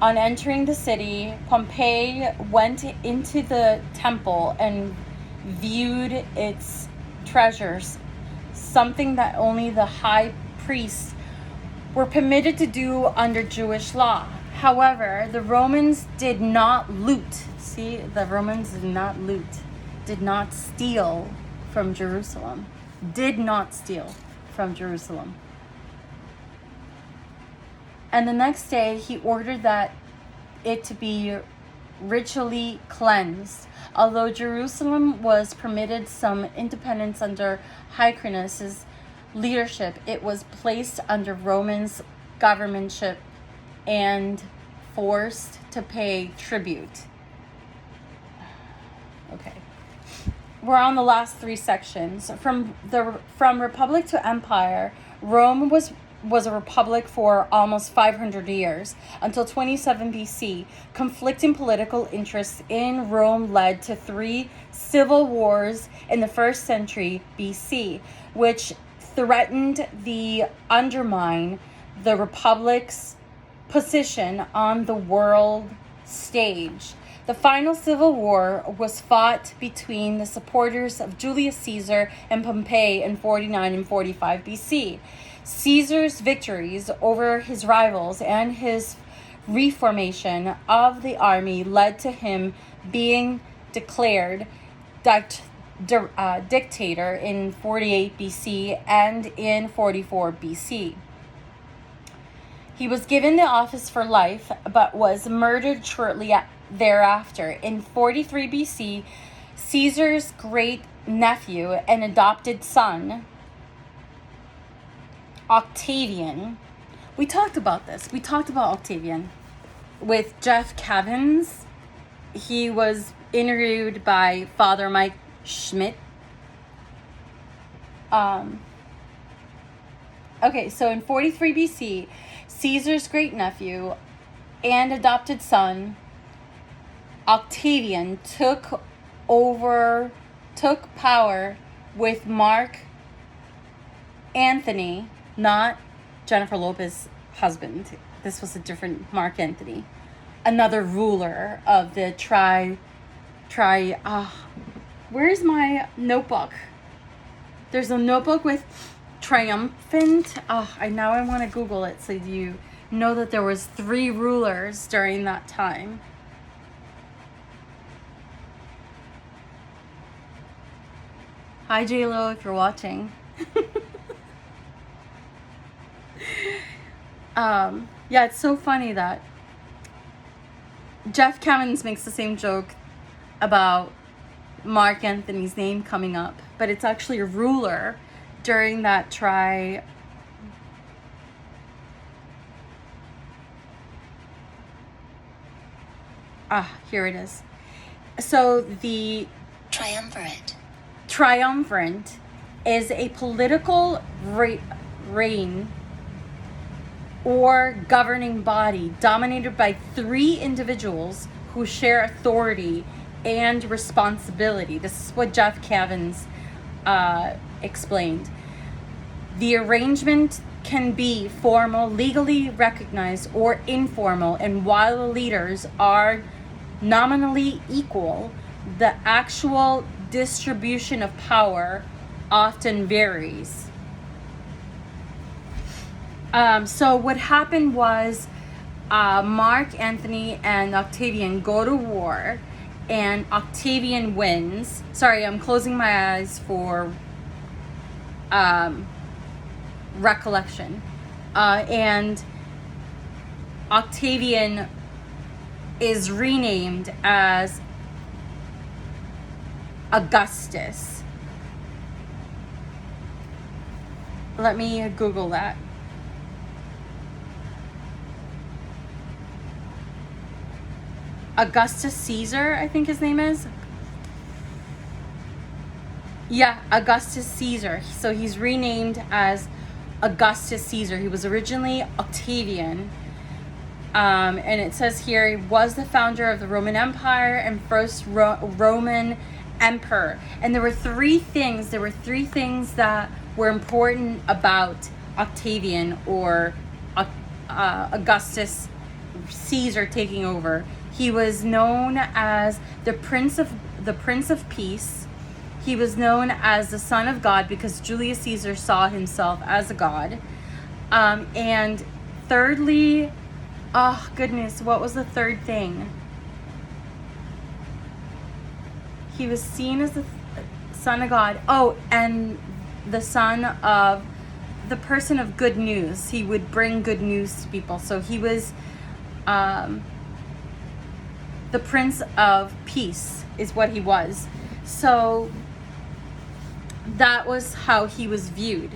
On entering the city, Pompey went into the temple and viewed its treasures, something that only the high priests were permitted to do under Jewish law. However, the Romans did not loot. See, the Romans did not loot, did not steal from Jerusalem. Did not steal from Jerusalem. And the next day, he ordered that it to be ritually cleansed. Although Jerusalem was permitted some independence under Hyrcanus' leadership, it was placed under Roman's governmentship and forced to pay tribute. Okay. We're on the last 3 sections. From Republic to Empire, Rome was a republic for almost 500 years. Until 27 BC, conflicting political interests in Rome led to 3 civil wars in the 1st century BC, which threatened to undermine the republic's position on the world stage. The final civil war was fought between the supporters of Julius Caesar and Pompey in 49 and 45 BC. Caesar's victories over his rivals and his reformation of the army led to him being declared dictator in 48 BC and in 44 BC. He was given the office for life, but was murdered shortly thereafter. In 43 BC, Caesar's great-nephew and adopted son, Octavian. We talked about this. We talked about Octavian with Jeff Cavins. He was interviewed by Father Mike Schmidt. Okay, so in 43 BC, Caesar's great-nephew and adopted son, Octavian, took power with Mark Antony, not Jennifer Lopez's husband. This was a different Mark Antony, another ruler of the where's my notebook? There's a notebook with triumphant. I want to Google it so you know that there was 3 rulers during that time. Hi J-Lo, if you're watching. Yeah, it's so funny that Jeff Cavins makes the same joke about Mark Antony's name coming up, but it's actually a ruler during that here it is. So the triumvirate is a political reign or governing body dominated by 3 individuals who share authority and responsibility. This is what Jeff Cavins explained. The arrangement can be formal, legally recognized, or informal, and while the leaders are nominally equal, the actual distribution of power often varies. So what happened was Mark Antony and Octavian go to war, and Octavian wins. Sorry, I'm closing my eyes for recollection. And Octavian is renamed as Augustus. Let me Google that. Augustus Caesar, I think his name is. Yeah, Augustus Caesar. So he's renamed as Augustus Caesar. He was originally Octavian. And it says here, he was the founder of the Roman Empire and first Roman emperor. And there were three things that were important about Octavian, or Augustus Caesar taking over. He was known as the Prince of Peace. He was known as the Son of God because Julius Caesar saw himself as a god. And thirdly, oh goodness, what was the third thing? He was seen as the Son of God. Oh, and the son of the person of good news. He would bring good news to people. So he was the Prince of Peace is what he was. So that was how he was viewed.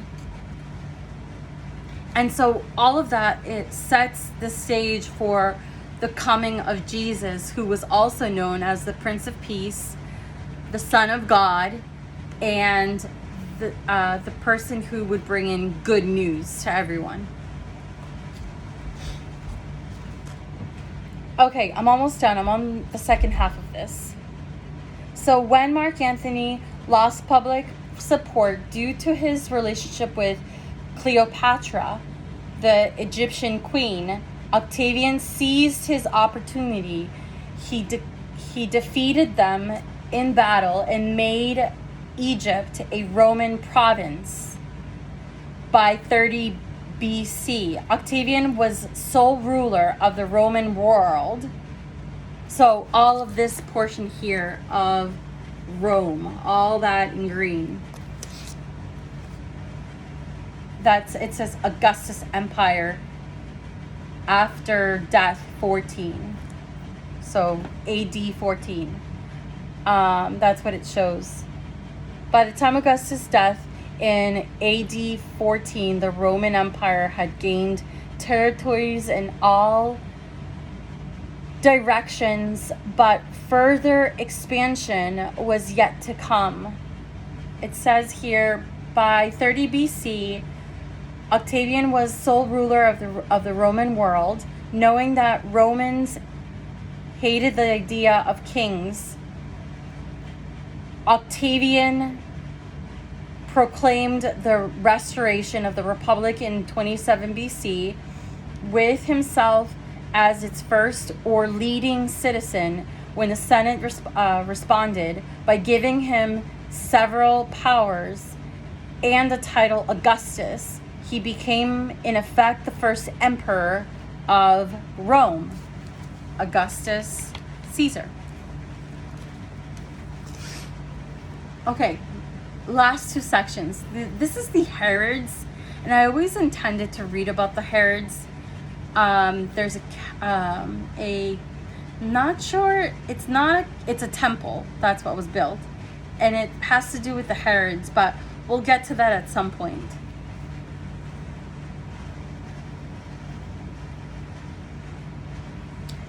And so all of that, it sets the stage for the coming of Jesus, who was also known as the Prince of Peace, the Son of God, and the person who would bring in good news to everyone. Okay, I'm almost done. I'm on the second half of this. So when Mark Antony lost public support due to his relationship with Cleopatra, the Egyptian queen, Octavian seized his opportunity. He defeated them in battle and made Egypt a Roman province. By 30 BC, Octavian was sole ruler of the Roman world. So all of this portion here of Rome, all that in green, it says Augustus Empire after death 14. So AD 14. That's what it shows. By the time Augustus' death in AD 14, the Roman Empire had gained territories in all directions, but further expansion was yet to come. It says here, by 30 BC, Octavian was sole ruler of the Roman world. Knowing that Romans hated the idea of kings, Octavian proclaimed the restoration of the Republic in 27 BC, with himself as its first or leading citizen, when the Senate responded by giving him several powers and the title Augustus. He became, in effect, the first emperor of Rome, Augustus Caesar. Okay, last two sections. This is the Herods, and I always intended to read about the Herods. There's not sure, it's a temple. That's what was built, and it has to do with the Herods, but we'll get to that at some point.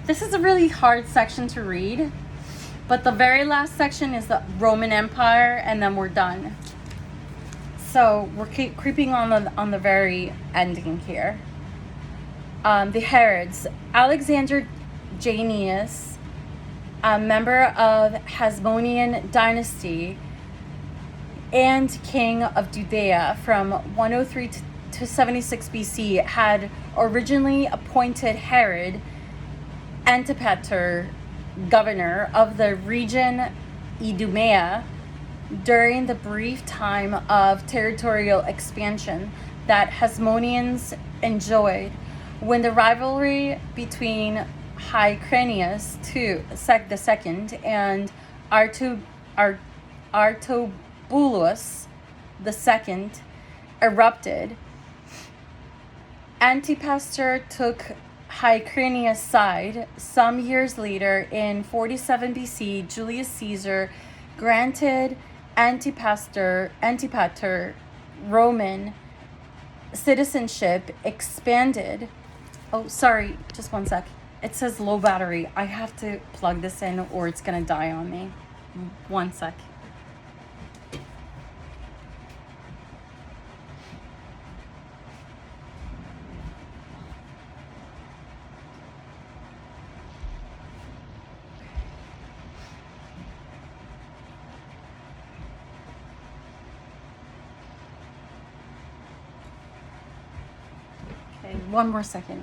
This is a really hard section to read, but the very last section is the Roman Empire, and then we're done. So we're creeping on the very ending here. The Herods. Alexander Jannaeus, a member of Hasmonean dynasty, and king of Judea from 103 to 76 BC, had originally appointed Herod Antipater governor of the region Idumea during the brief time of territorial expansion that Hasmoneans enjoyed, when the rivalry between Hyrcanus II and Artobulus II erupted. Antipater took Hyrcanus' side. Some years later, in 47 BC, Julius Caesar granted Antipater Roman citizenship, expanded. Oh, sorry, just one sec. It says low battery. I have to plug this in or it's gonna die on me. One sec. Okay, one more second.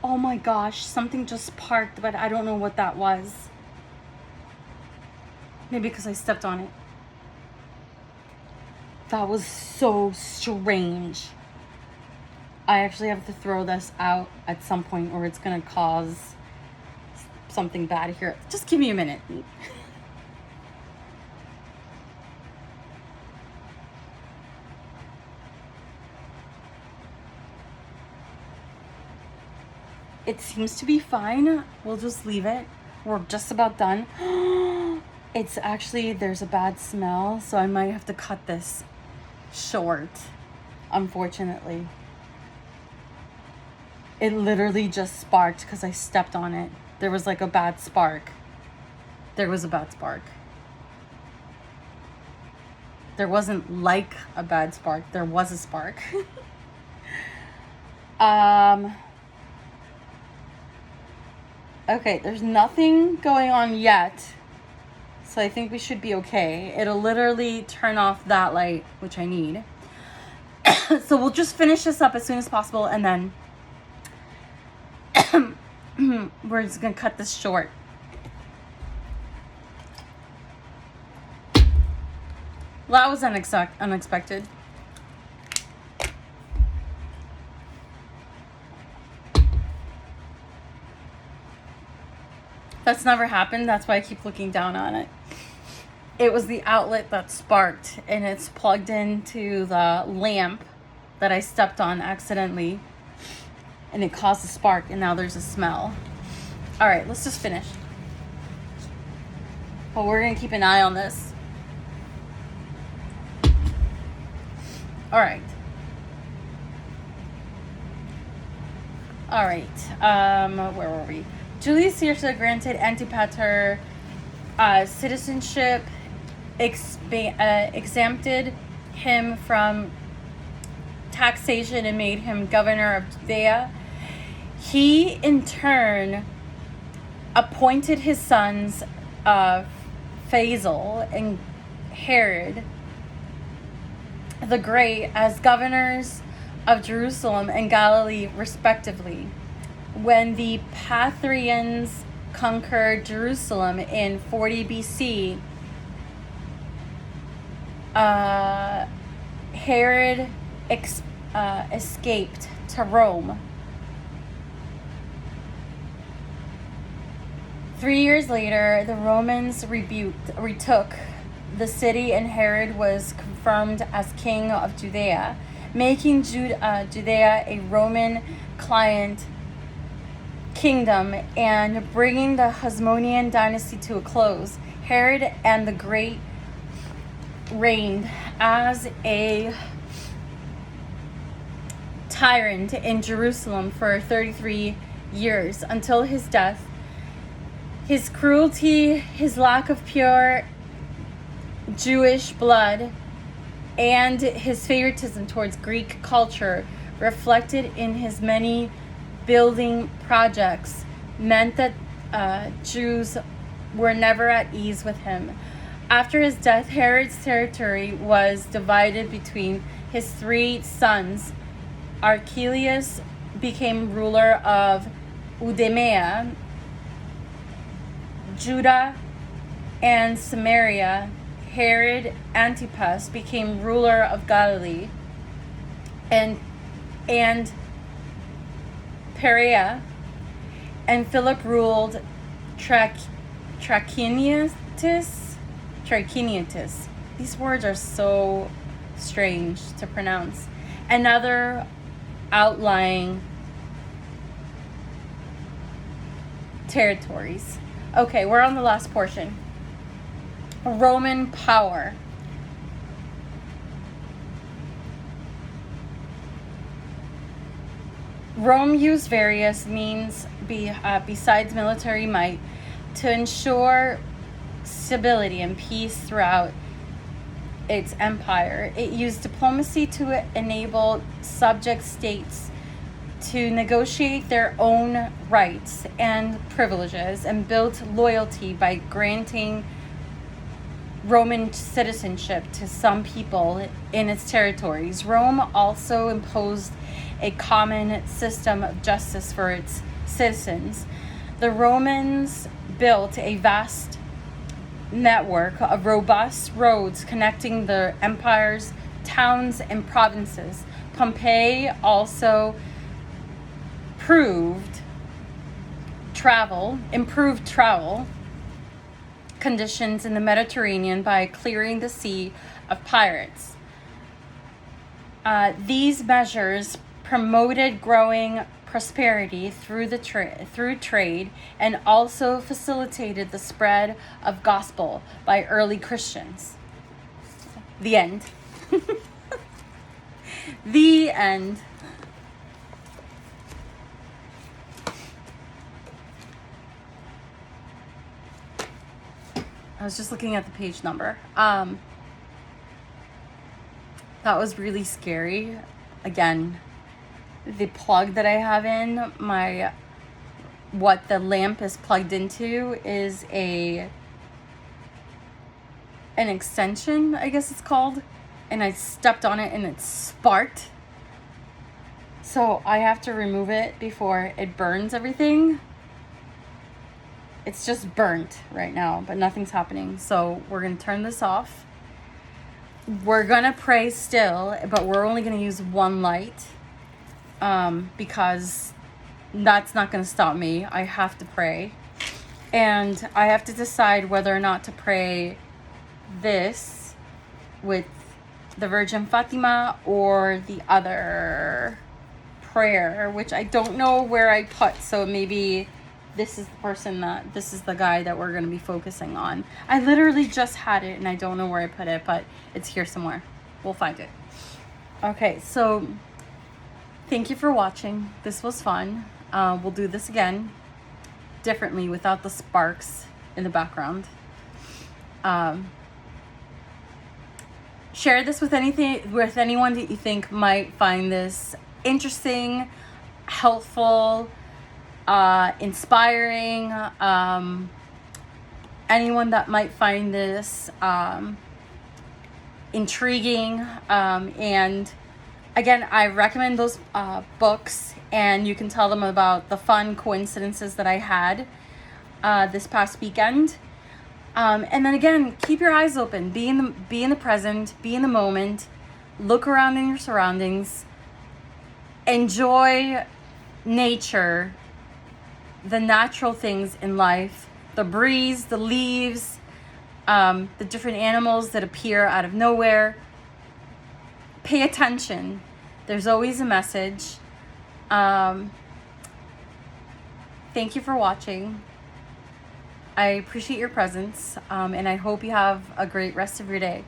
Oh my gosh, something just sparked, but I don't know what that was. Maybe because I stepped on it. That was so strange. I actually have to throw this out at some point or it's gonna cause something bad here. Just give me a minute. It seems to be fine. We'll just leave it. We're just about done. It's actually, there's a bad smell, so I might have to cut this short, unfortunately. It literally just sparked because I stepped on it. There was like a bad spark. There was a bad spark. There wasn't like a bad spark. There was a spark. Okay, there's nothing going on yet. So I think we should be okay. It'll literally turn off that light, which I need. So we'll just finish this up as soon as possible and then we're just gonna cut this short. Well, that was unexpected. That's never happened. That's why I keep looking down on it. It was the outlet that sparked and it's plugged into the lamp that I stepped on accidentally and it caused a spark and now there's a smell. All right, let's just finish. But we're gonna keep an eye on this. All right. All right, where were we? Julius Caesar granted Antipater citizenship, exempted him from taxation, and made him governor of Judea. He, in turn, appointed his sons Faisal and Herod the Great as governors of Jerusalem and Galilee, respectively. When the Parthians conquered Jerusalem in 40 BC, Herod escaped to Rome. 3 years later, the Romans retook the city and Herod was confirmed as king of Judea, making Judea a Roman client kingdom and bringing the Hasmonean dynasty to a close. Herod and the Great reigned as a tyrant in Jerusalem for 33 years until his death. His cruelty, his lack of pure Jewish blood, and his favoritism towards Greek culture, reflected in his many building projects, meant that Jews were never at ease with him. After his death, Herod's territory was divided between his three sons. Archelaus became ruler of Idumea, Judah, and Samaria. Herod Antipas became ruler of Galilee, and Perea, and Philip ruled Trachinitis. These words are so strange to pronounce. And other outlying territories. Okay, we're on the last portion. Roman power. Rome used various means besides military might to ensure stability and peace throughout its empire. It used diplomacy to enable subject states to negotiate their own rights and privileges, and built loyalty by granting Roman citizenship to some people in its territories. Rome also imposed a common system of justice for its citizens. The Romans built a vast network of robust roads connecting the empire's towns and provinces. Pompey also improved travel conditions in the Mediterranean by clearing the sea of pirates. These measures promoted growing prosperity through trade, and also facilitated the spread of gospel by early Christians. The end. The end. I was just looking at the page number. That was really scary. Again, the plug that I have in what the lamp is plugged into is an extension, I guess it's called, and I stepped on it and it sparked. So I have to remove it before it burns everything. It's just burnt right now, but nothing's happening. So we're going to turn this off. We're going to pray still, but we're only going to use one light because that's not going to stop me. I have to pray. And I have to decide whether or not to pray this with the Virgin Fatima or the other prayer, which I don't know where I put. So maybe this is the guy that we're going to be focusing on. I literally just had it and I don't know where I put it, but it's here somewhere. We'll find it. Okay, so thank you for watching. This was fun. We'll do this again differently without the sparks in the background. Share this with anyone that you think might find this interesting, helpful, inspiring, anyone that might find this intriguing, and again, I recommend those books, and you can tell them about the fun coincidences that I had this past weekend, and then again, keep your eyes open, be in the present, be in the moment, look around in your surroundings, enjoy nature, the natural things in life, the breeze, the leaves, the different animals that appear out of nowhere. Pay attention. There's always a message. Thank you for watching. I appreciate your presence, and I hope you have a great rest of your day.